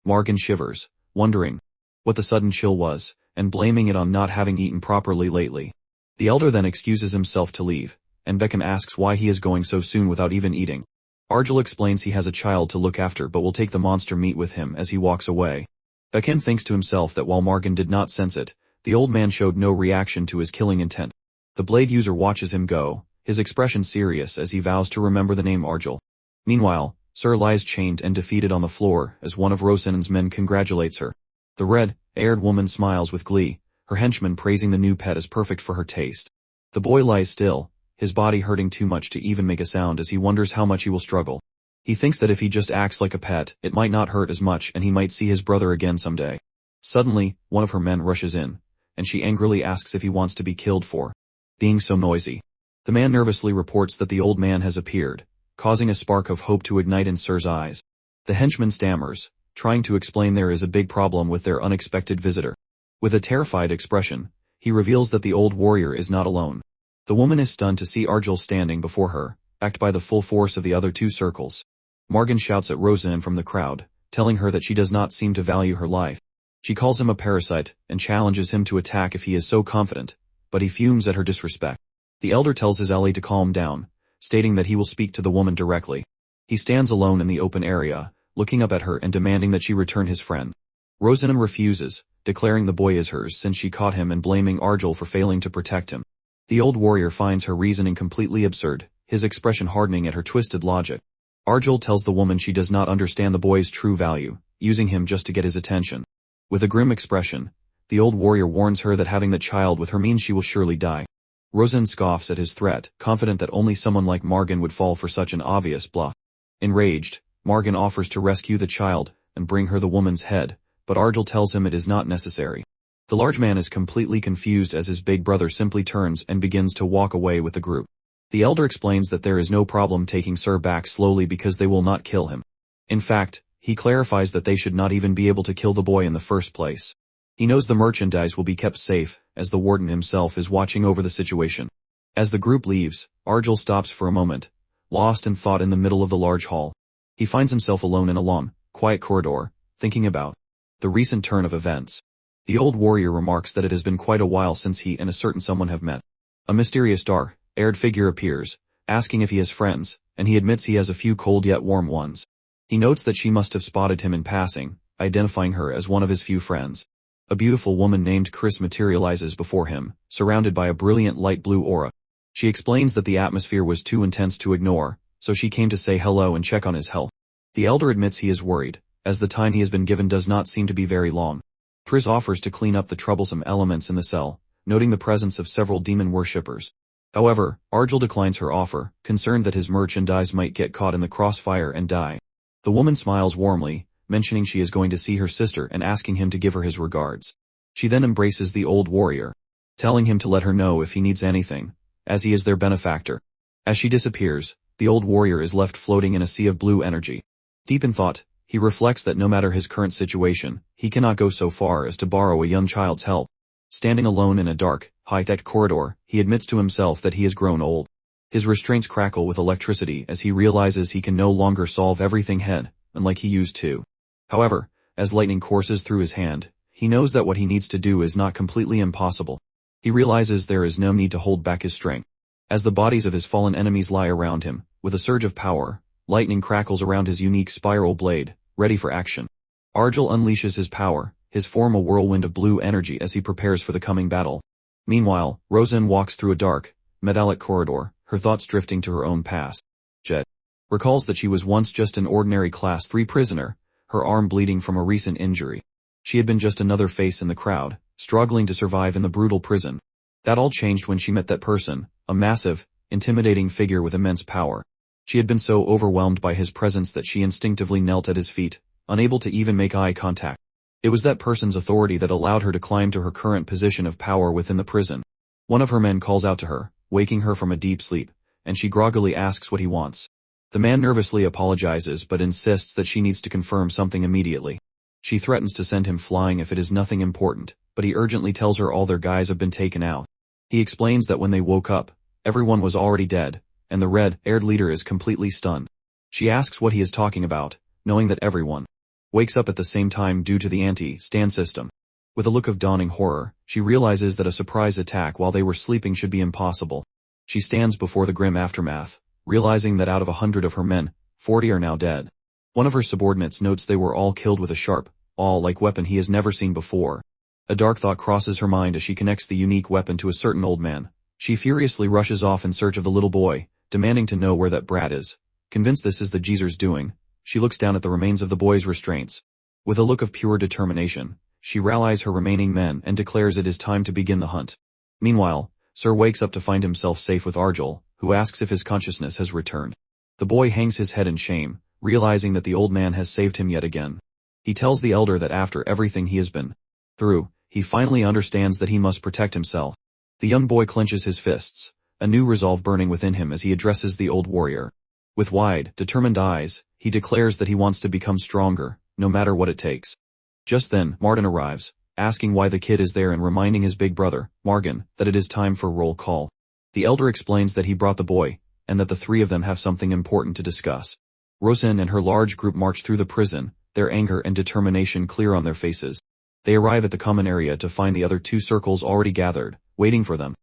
Margan shivers, wondering what the sudden chill was, and blaming it on not having eaten properly lately. The elder then excuses himself to leave, and Beckham asks why he is going so soon without even eating. Argel explains he has a child to look after but will take the monster meat with him as he walks away. Beckham thinks to himself that while Margan did not sense it, the old man showed no reaction to his killing intent. The blade user watches him go, his expression serious as he vows to remember the name Argel. Meanwhile, Sir lies chained and defeated on the floor as one of Rosen's men congratulates her. The red-haired woman smiles with glee, her henchman praising the new pet as perfect for her taste. The boy lies still, his body hurting too much to even make a sound as he wonders how much he will struggle. He thinks that if he just acts like a pet, it might not hurt as much and he might see his brother again someday. Suddenly, one of her men rushes in, and she angrily asks if he wants to be killed for being so noisy. The man nervously reports that the old man has appeared, causing a spark of hope to ignite in Sir's eyes. The henchman stammers, trying to explain there is a big problem with their unexpected visitor. With a terrified expression, he reveals that the old warrior is not alone. The woman is stunned to see Argel standing before her, backed by the full force of the other two circles. Margan shouts at Rosen from the crowd, telling her that she does not seem to value her life. She calls him a parasite, and challenges him to attack if he is so confident, but he fumes at her disrespect. The elder tells his ally to calm down, stating that he will speak to the woman directly. He stands alone in the open area, looking up at her and demanding that she return his friend. Rosen refuses, declaring the boy is hers since she caught him and blaming Argel for failing to protect him. The old warrior finds her reasoning completely absurd, his expression hardening at her twisted logic. Argel tells the woman she does not understand the boy's true value, using him just to get his attention. With a grim expression, the old warrior warns her that having the child with her means she will surely die. Rosen scoffs at his threat, confident that only someone like Margan would fall for such an obvious bluff. Enraged, Margan offers to rescue the child and bring her the woman's head, but Argel tells him it is not necessary. The large man is completely confused as his big brother simply turns and begins to walk away with the group. The elder explains that there is no problem taking Sir back slowly because they will not kill him. In fact, he clarifies that they should not even be able to kill the boy in the first place. He knows the merchandise will be kept safe, as the warden himself is watching over the situation. As the group leaves, Argel stops for a moment, lost in thought in the middle of the large hall. He finds himself alone in a long, quiet corridor, thinking about the recent turn of events. The old warrior remarks that it has been quite a while since he and a certain someone have met. A mysterious dark-haired figure appears, asking if he has friends, and he admits he has a few cold yet warm ones. He notes that she must have spotted him in passing, identifying her as one of his few friends. A beautiful woman named Chris materializes before him, surrounded by a brilliant light blue aura. She explains that the atmosphere was too intense to ignore, so she came to say hello and check on his health. The elder admits he is worried, as the time he has been given does not seem to be very long. Chris offers to clean up the troublesome elements in the cell, noting the presence of several demon worshippers. However, Argel declines her offer, concerned that his merchandise might get caught in the crossfire and die. The woman smiles warmly, mentioning she is going to see her sister and asking him to give her his regards. She then embraces the old warrior, telling him to let her know if he needs anything, as he is their benefactor. As she disappears, the old warrior is left floating in a sea of blue energy. Deep in thought, he reflects that no matter his current situation, he cannot go so far as to borrow a young child's help. Standing alone in a dark, high-tech corridor, he admits to himself that he has grown old. His restraints crackle with electricity as he realizes he can no longer solve everything head-on like he used to. However, as lightning courses through his hand, he knows that what he needs to do is not completely impossible. He realizes there is no need to hold back his strength. As the bodies of his fallen enemies lie around him, with a surge of power, lightning crackles around his unique spiral blade, ready for action. Argel unleashes his power, his form a whirlwind of blue energy as he prepares for the coming battle. Meanwhile, Rosen walks through a dark, metallic corridor, her thoughts drifting to her own past. Jet recalls that she was once just an ordinary Class 3 prisoner, her arm bleeding from a recent injury. She had been just another face in the crowd, struggling to survive in the brutal prison. That all changed when she met that person, a massive, intimidating figure with immense power. She had been so overwhelmed by his presence that she instinctively knelt at his feet, unable to even make eye contact. It was that person's authority that allowed her to climb to her current position of power within the prison. One of her men calls out to her, waking her from a deep sleep, and she groggily asks what he wants. The man nervously apologizes but insists that she needs to confirm something immediately. She threatens to send him flying if it is nothing important, but he urgently tells her all their guys have been taken out. He explains that when they woke up, everyone was already dead, and the red-haired leader is completely stunned. She asks what he is talking about, knowing that everyone wakes up at the same time due to the anti-stand system. With a look of dawning horror, she realizes that a surprise attack while they were sleeping should be impossible. She stands before the grim aftermath, realizing that out of 100 of her men, 40 are now dead. One of her subordinates notes they were all killed with a sharp, awl-like weapon he has never seen before. A dark thought crosses her mind as she connects the unique weapon to a certain old man. She furiously rushes off in search of the little boy, demanding to know where that brat is. Convinced this is the geezer's doing, she looks down at the remains of the boy's restraints. With a look of pure determination, she rallies her remaining men and declares it is time to begin the hunt. Meanwhile, Sir wakes up to find himself safe with Arjul, who asks if his consciousness has returned. The boy hangs his head in shame, realizing that the old man has saved him yet again. He tells the elder that after everything he has been through, he finally understands that he must protect himself. The young boy clenches his fists, a new resolve burning within him as he addresses the old warrior. With wide, determined eyes, he declares that he wants to become stronger, no matter what it takes. Just then, Martin arrives, asking why the kid is there and reminding his big brother, Margan, that it is time for roll call. The elder explains that he brought the boy, and that the three of them have something important to discuss. Rosen and her large group march through the prison, their anger and determination clear on their faces. They arrive at the common area to find the other two circles already gathered, waiting for them.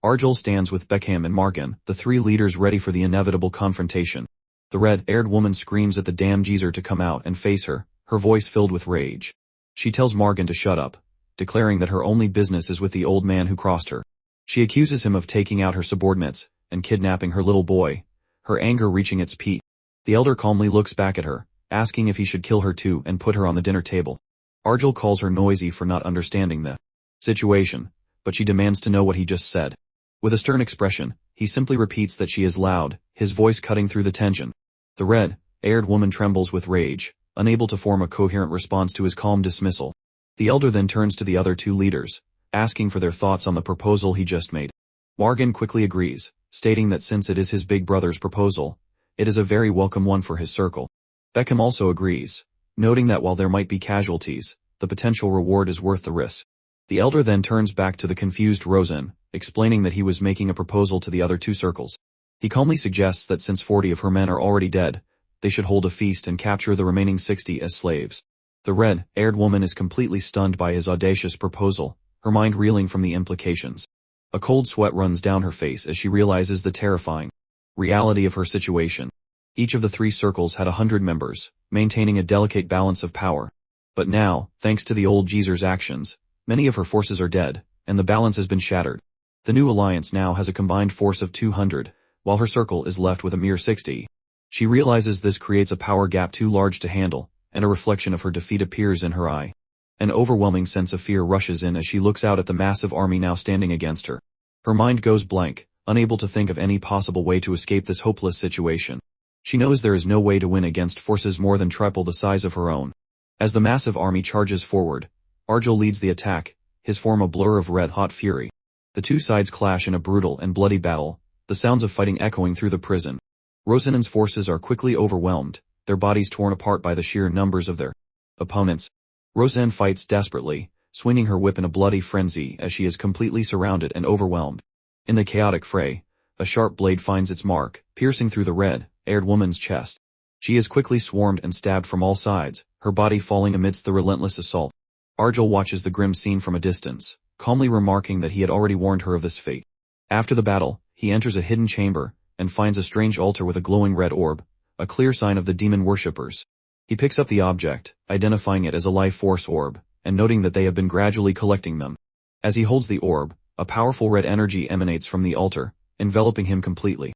Arjul stands with Beckham and Margan, the three leaders ready for the inevitable confrontation. The red-haired woman screams at the damn geezer to come out and face her, her voice filled with rage. She tells Margan to shut up, declaring that her only business is with the old man who crossed her. She accuses him of taking out her subordinates and kidnapping her little boy, her anger reaching its peak. The elder calmly looks back at her, asking if he should kill her too and put her on the dinner table. Arjul calls her noisy for not understanding the situation, but she demands to know what he just said. With a stern expression, he simply repeats that she is loud, his voice cutting through the tension. The red-haired woman trembles with rage, unable to form a coherent response to his calm dismissal. The elder then turns to the other two leaders, asking for their thoughts on the proposal he just made. Margan quickly agrees, stating that since it is his big brother's proposal, it is a very welcome one for his circle. Beckham also agrees, noting that while there might be casualties, the potential reward is worth the risk. The elder then turns back to the confused Rosen, explaining that he was making a proposal to the other two circles. He calmly suggests that since 40 of her men are already dead, they should hold a feast and capture the remaining 60 as slaves. The red-haired woman is completely stunned by his audacious proposal, her mind reeling from the implications. A cold sweat runs down her face as she realizes the terrifying reality of her situation. Each of the three circles had 100 members, maintaining a delicate balance of power. But now, thanks to the old geezer's actions, many of her forces are dead, and the balance has been shattered. The new alliance now has a combined force of 200, while her circle is left with a mere 60. She realizes this creates a power gap too large to handle, and a reflection of her defeat appears in her eye. An overwhelming sense of fear rushes in as she looks out at the massive army now standing against her. Her mind goes blank, unable to think of any possible way to escape this hopeless situation. She knows there is no way to win against forces more than triple the size of her own. As the massive army charges forward, Arjul leads the attack, his form a blur of red-hot fury. The two sides clash in a brutal and bloody battle, the sounds of fighting echoing through the prison. Rosenen's forces are quickly overwhelmed, their bodies torn apart by the sheer numbers of their opponents. Rosen fights desperately, swinging her whip in a bloody frenzy as she is completely surrounded and overwhelmed. In the chaotic fray, a sharp blade finds its mark, piercing through the red-haired woman's chest. She is quickly swarmed and stabbed from all sides, her body falling amidst the relentless assault. Arjul watches the grim scene from a distance, calmly remarking that he had already warned her of this fate. After the battle, he enters a hidden chamber, and finds a strange altar with a glowing red orb, a clear sign of the demon worshippers. He picks up the object, identifying it as a life force orb, and noting that they have been gradually collecting them. As he holds the orb, a powerful red energy emanates from the altar, enveloping him completely.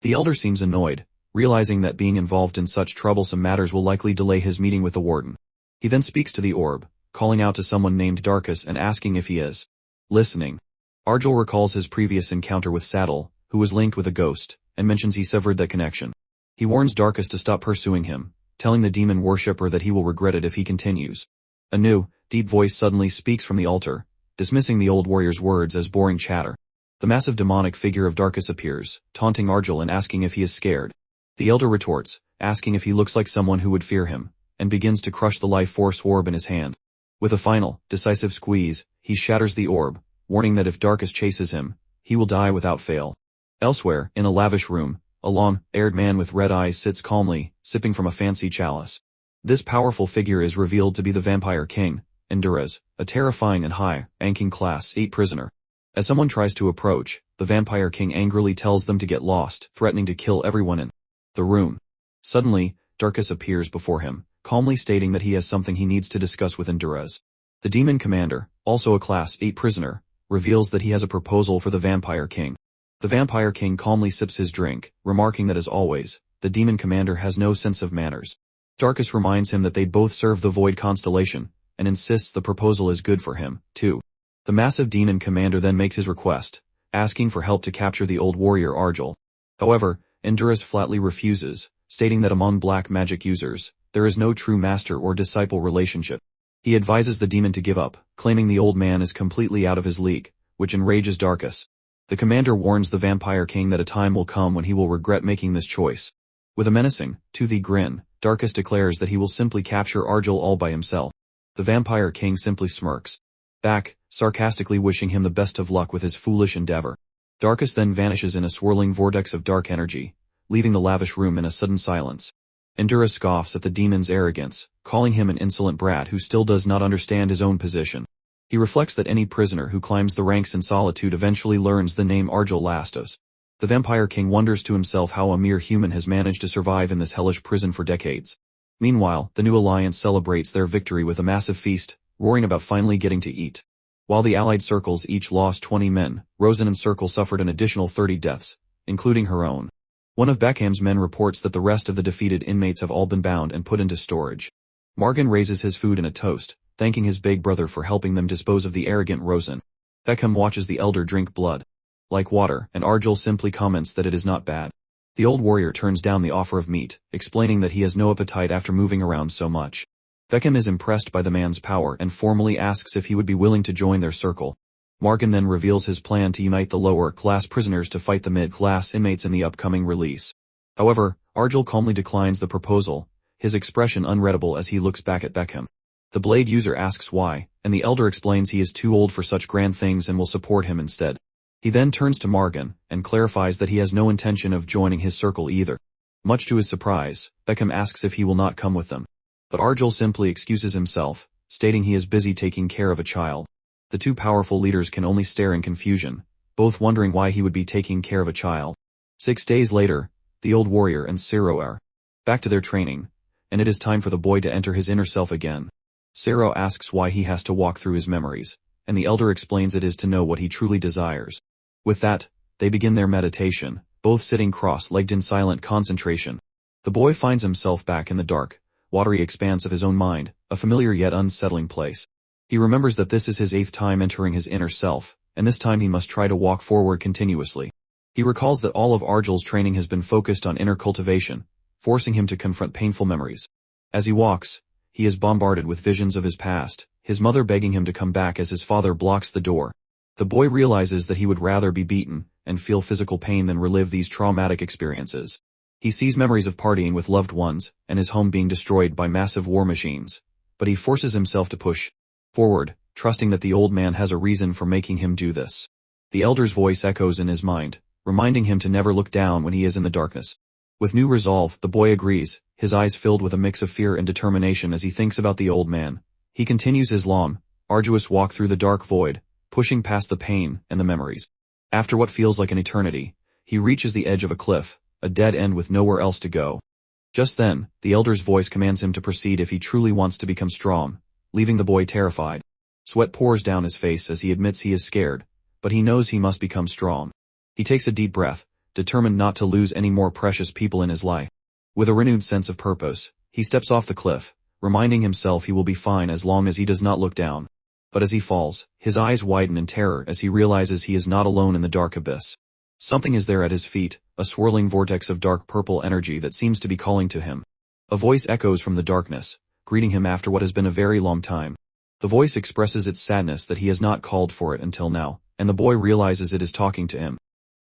The elder seems annoyed, realizing that being involved in such troublesome matters will likely delay his meeting with the warden. He then speaks to the orb, calling out to someone named Darkus and asking if he is listening. Argel recalls his previous encounter with Saddle, who was linked with a ghost, and mentions he severed that connection. He warns Darkus to stop pursuing him, telling the demon worshipper that he will regret it if he continues. A new, deep voice suddenly speaks from the altar, dismissing the old warrior's words as boring chatter. The massive demonic figure of Darkus appears, taunting Argel and asking if he is scared. The elder retorts, asking if he looks like someone who would fear him, and begins to crush the life force orb in his hand. With a final, decisive squeeze, he shatters the orb, warning that if Darkus chases him, he will die without fail. Elsewhere, in a lavish room, a long-haired man with red eyes sits calmly, sipping from a fancy chalice. This powerful figure is revealed to be the Vampire King, Endurez, a terrifying and high-ranking Class 8 prisoner. As someone tries to approach, the Vampire King angrily tells them to get lost, threatening to kill everyone in the room. Suddenly, Darkus appears before him, calmly stating that he has something he needs to discuss with Endurez. The demon commander, also a Class 8 prisoner, reveals that he has a proposal for the Vampire King. The Vampire King calmly sips his drink, remarking that as always, the demon commander has no sense of manners. Darkus reminds him that they both serve the Void Constellation, and insists the proposal is good for him, too. The massive demon commander then makes his request, asking for help to capture the old warrior Argel. However, Endurez flatly refuses, stating that among black magic users, there is no true master or disciple relationship. He advises the demon to give up, claiming the old man is completely out of his league, which enrages Darkus. The commander warns the Vampire King that a time will come when he will regret making this choice. With a menacing, toothy grin, Darkus declares that he will simply capture Argel all by himself. The Vampire King simply smirks back, sarcastically wishing him the best of luck with his foolish endeavor. Darkus then vanishes in a swirling vortex of dark energy, leaving the lavish room in a sudden silence. Endurez scoffs at the demon's arrogance, calling him an insolent brat who still does not understand his own position. He reflects that any prisoner who climbs the ranks in solitude eventually learns the name Argel Lastos. The Vampire King wonders to himself how a mere human has managed to survive in this hellish prison for decades. Meanwhile, the new alliance celebrates their victory with a massive feast, roaring about finally getting to eat. While the allied circles each lost 20 men, Rosen's circle suffered an additional 30 deaths, including her own. One of Beckham's men reports that the rest of the defeated inmates have all been bound and put into storage. Margan raises his food in a toast, thanking his big brother for helping them dispose of the arrogant Rosen. Beckham watches the elder drink blood like water, and Argel simply comments that it is not bad. The old warrior turns down the offer of meat, explaining that he has no appetite after moving around so much. Beckham is impressed by the man's power and formally asks if he would be willing to join their circle. Margan then reveals his plan to unite the lower-class prisoners to fight the mid-class inmates in the upcoming release. However, Argel calmly declines the proposal, his expression unreadable as he looks back at Beckham. The blade user asks why, and the elder explains he is too old for such grand things and will support him instead. He then turns to Margan, and clarifies that he has no intention of joining his circle either. Much to his surprise, Beckham asks if he will not come with them. But Argel simply excuses himself, stating he is busy taking care of a child. The two powerful leaders can only stare in confusion, both wondering why he would be taking care of a child. 6 days later, the old warrior and Ciro are back to their training, and it is time for the boy to enter his inner self again. Ciro asks why he has to walk through his memories, and the elder explains it is to know what he truly desires. With that, they begin their meditation, both sitting cross-legged in silent concentration. The boy finds himself back in the dark, watery expanse of his own mind, a familiar yet unsettling place. He remembers that this is his 8th time entering his inner self, and this time he must try to walk forward continuously. He recalls that all of Argel's training has been focused on inner cultivation, forcing him to confront painful memories. As he walks, he is bombarded with visions of his past, his mother begging him to come back as his father blocks the door. The boy realizes that he would rather be beaten and feel physical pain than relive these traumatic experiences. He sees memories of partying with loved ones and his home being destroyed by massive war machines, but he forces himself to push forward, trusting that the old man has a reason for making him do this. The elder's voice echoes in his mind, reminding him to never look down when he is in the darkness. With new resolve, the boy agrees, his eyes filled with a mix of fear and determination as he thinks about the old man. He continues his long, arduous walk through the dark void, pushing past the pain and the memories. After what feels like an eternity, he reaches the edge of a cliff, a dead end with nowhere else to go. Just then, the elder's voice commands him to proceed if he truly wants to become strong, leaving the boy terrified. Sweat pours down his face as he admits he is scared, but he knows he must become strong. He takes a deep breath, determined not to lose any more precious people in his life. With a renewed sense of purpose, he steps off the cliff, reminding himself he will be fine as long as he does not look down. But as he falls, his eyes widen in terror as he realizes he is not alone in the dark abyss. Something is there at his feet, a swirling vortex of dark purple energy that seems to be calling to him. A voice echoes from the darkness, greeting him after what has been a very long time. The voice expresses its sadness that he has not called for it until now, and the boy realizes it is talking to him.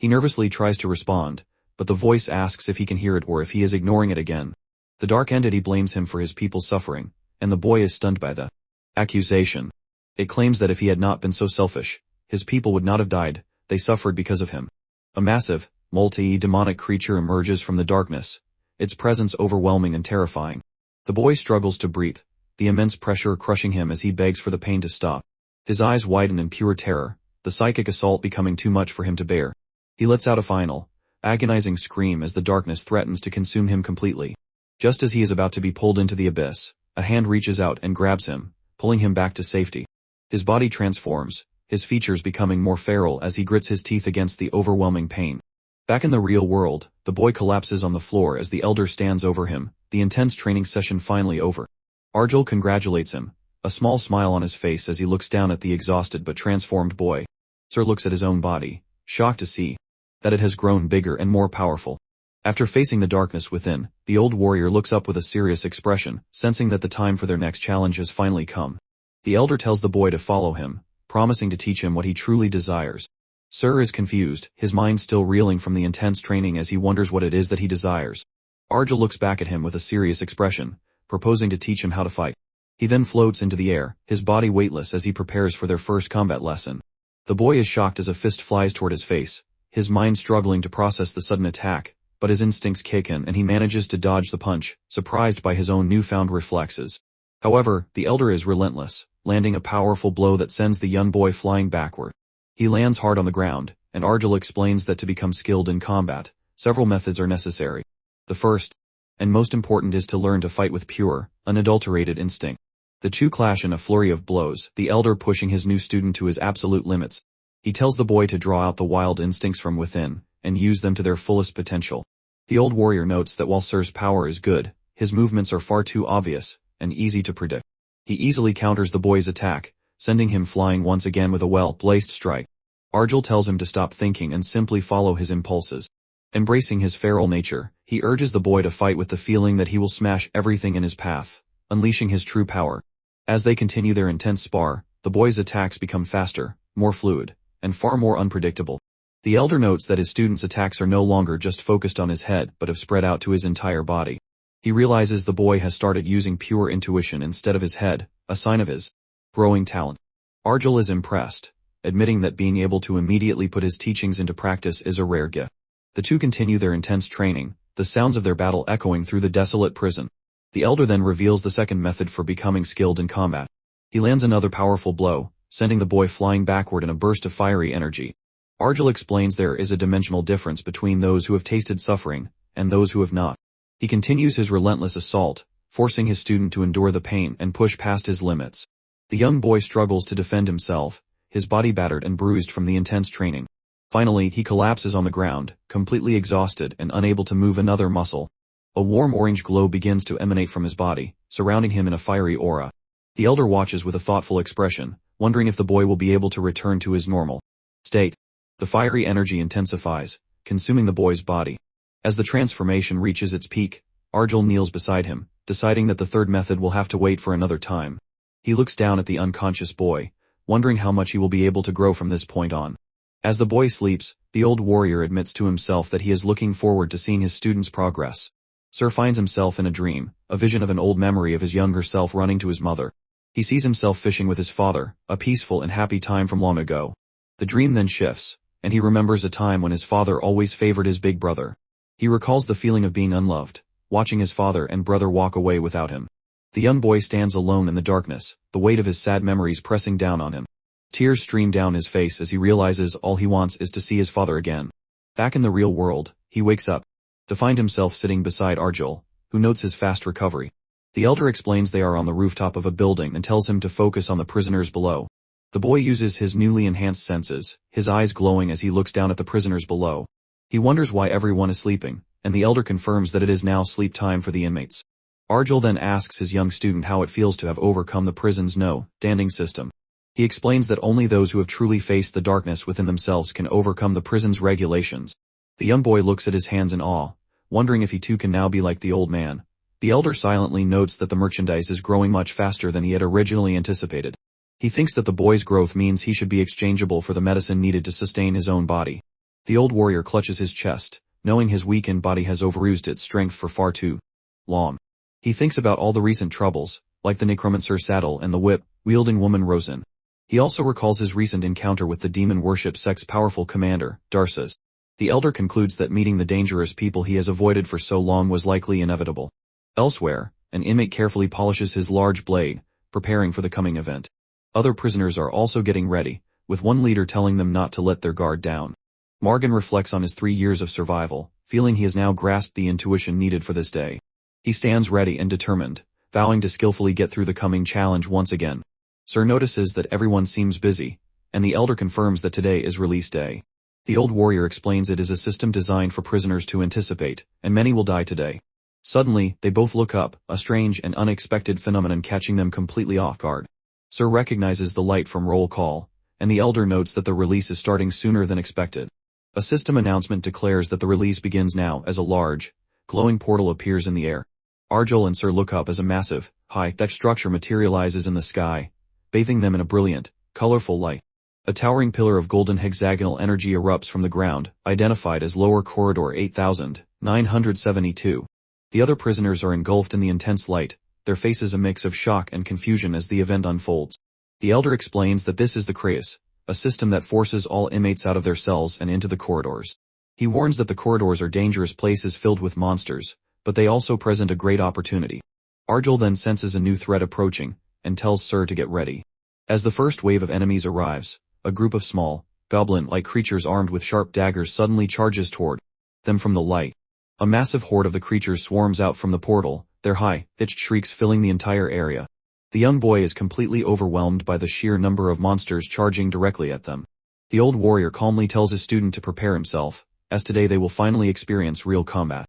He nervously tries to respond, but the voice asks if he can hear it or if he is ignoring it again. The dark entity blames him for his people's suffering, and the boy is stunned by the accusation. It claims that if he had not been so selfish, his people would not have died, they suffered because of him. A massive, multi-demonic creature emerges from the darkness, its presence overwhelming and terrifying. The boy struggles to breathe, the immense pressure crushing him as he begs for the pain to stop. His eyes widen in pure terror, the psychic assault becoming too much for him to bear. He lets out a final, agonizing scream as the darkness threatens to consume him completely. Just as he is about to be pulled into the abyss, a hand reaches out and grabs him, pulling him back to safety. His body transforms, his features becoming more feral as he grits his teeth against the overwhelming pain. Back in the real world, the boy collapses on the floor as the elder stands over him, the intense training session finally over. Arjul congratulates him, a small smile on his face as he looks down at the exhausted but transformed boy. Sir looks at his own body, shocked to see that it has grown bigger and more powerful. After facing the darkness within, the old warrior looks up with a serious expression, sensing that the time for their next challenge has finally come. The elder tells the boy to follow him, promising to teach him what he truly desires. Sir is confused, his mind still reeling from the intense training as he wonders what it is that he desires. Arjul looks back at him with a serious expression, proposing to teach him how to fight. He then floats into the air, his body weightless as he prepares for their first combat lesson. The boy is shocked as a fist flies toward his face, his mind struggling to process the sudden attack, but his instincts kick in and he manages to dodge the punch, surprised by his own newfound reflexes. However, the elder is relentless, landing a powerful blow that sends the young boy flying backward. He lands hard on the ground, and Arjul explains that to become skilled in combat, several methods are necessary. The first, and most important, is to learn to fight with pure, unadulterated instinct. The two clash in a flurry of blows, the elder pushing his new student to his absolute limits. He tells the boy to draw out the wild instincts from within, and use them to their fullest potential. The old warrior notes that while Sir's power is good, his movements are far too obvious, and easy to predict. He easily counters the boy's attack, sending him flying once again with a well-placed strike. Arjul tells him to stop thinking and simply follow his impulses. Embracing his feral nature, he urges the boy to fight with the feeling that he will smash everything in his path, unleashing his true power. As they continue their intense spar, the boy's attacks become faster, more fluid, and far more unpredictable. The elder notes that his student's attacks are no longer just focused on his head but have spread out to his entire body. He realizes the boy has started using pure intuition instead of his head, a sign of his growing talent. Arjul is impressed, admitting that being able to immediately put his teachings into practice is a rare gift. The two continue their intense training, the sounds of their battle echoing through the desolate prison. The elder then reveals the second method for becoming skilled in combat. He lands another powerful blow, sending the boy flying backward in a burst of fiery energy. Arjul explains there is a dimensional difference between those who have tasted suffering and those who have not. He continues his relentless assault, forcing his student to endure the pain and push past his limits. The young boy struggles to defend himself, his body battered and bruised from the intense training. Finally, he collapses on the ground, completely exhausted and unable to move another muscle. A warm orange glow begins to emanate from his body, surrounding him in a fiery aura. The elder watches with a thoughtful expression, wondering if the boy will be able to return to his normal state. The fiery energy intensifies, consuming the boy's body. As the transformation reaches its peak, Arjul kneels beside him, deciding that the third method will have to wait for another time. He looks down at the unconscious boy, wondering how much he will be able to grow from this point on. As the boy sleeps, the old warrior admits to himself that he is looking forward to seeing his student's progress. Sir finds himself in a dream, a vision of an old memory of his younger self running to his mother. He sees himself fishing with his father, a peaceful and happy time from long ago. The dream then shifts, and he remembers a time when his father always favored his big brother. He recalls the feeling of being unloved, watching his father and brother walk away without him. The young boy stands alone in the darkness, the weight of his sad memories pressing down on him. Tears stream down his face as he realizes all he wants is to see his father again. Back in the real world, he wakes up to find himself sitting beside Arjul, who notes his fast recovery. The elder explains they are on the rooftop of a building and tells him to focus on the prisoners below. The boy uses his newly enhanced senses, his eyes glowing as he looks down at the prisoners below. He wonders why everyone is sleeping, and the elder confirms that it is now sleep time for the inmates. Arjul then asks his young student how it feels to have overcome the prison's no-danding system. He explains that only those who have truly faced the darkness within themselves can overcome the prison's regulations. The young boy looks at his hands in awe, wondering if he too can now be like the old man. The elder silently notes that the merchandise is growing much faster than he had originally anticipated. He thinks that the boy's growth means he should be exchangeable for the medicine needed to sustain his own body. The old warrior clutches his chest, knowing his weakened body has overused its strength for far too long. He thinks about all the recent troubles, like the necromancer saddle and the whip-wielding woman Rosen. He also recalls his recent encounter with the demon worship sect's powerful commander, Darsas. The elder concludes that meeting the dangerous people he has avoided for so long was likely inevitable. Elsewhere, an inmate carefully polishes his large blade, preparing for the coming event. Other prisoners are also getting ready, with one leader telling them not to let their guard down. Morgan reflects on his 3 years of survival, feeling he has now grasped the intuition needed for this day. He stands ready and determined, vowing to skillfully get through the coming challenge once again. Sir notices that everyone seems busy, and the elder confirms that today is release day. The old warrior explains it is a system designed for prisoners to anticipate, and many will die today. Suddenly, they both look up, a strange and unexpected phenomenon catching them completely off guard. Sir recognizes the light from roll call, and the elder notes that the release is starting sooner than expected. A system announcement declares that the release begins now as a large, glowing portal appears in the air. Arjul and Sir look up as a massive, high-tech structure materializes in the sky, bathing them in a brilliant, colorful light. A towering pillar of golden hexagonal energy erupts from the ground, identified as Lower Corridor 8972. The other prisoners are engulfed in the intense light, their faces a mix of shock and confusion as the event unfolds. The elder explains that this is the Kraus, a system that forces all inmates out of their cells and into the corridors. He warns that the corridors are dangerous places filled with monsters, but they also present a great opportunity. Arjul then senses a new threat approaching, and tells Sir to get ready. As the first wave of enemies arrives, a group of small, goblin-like creatures armed with sharp daggers suddenly charges toward them from the light. A massive horde of the creatures swarms out from the portal, their high-pitched shrieks filling the entire area. The young boy is completely overwhelmed by the sheer number of monsters charging directly at them. The old warrior calmly tells his student to prepare himself, as today they will finally experience real combat.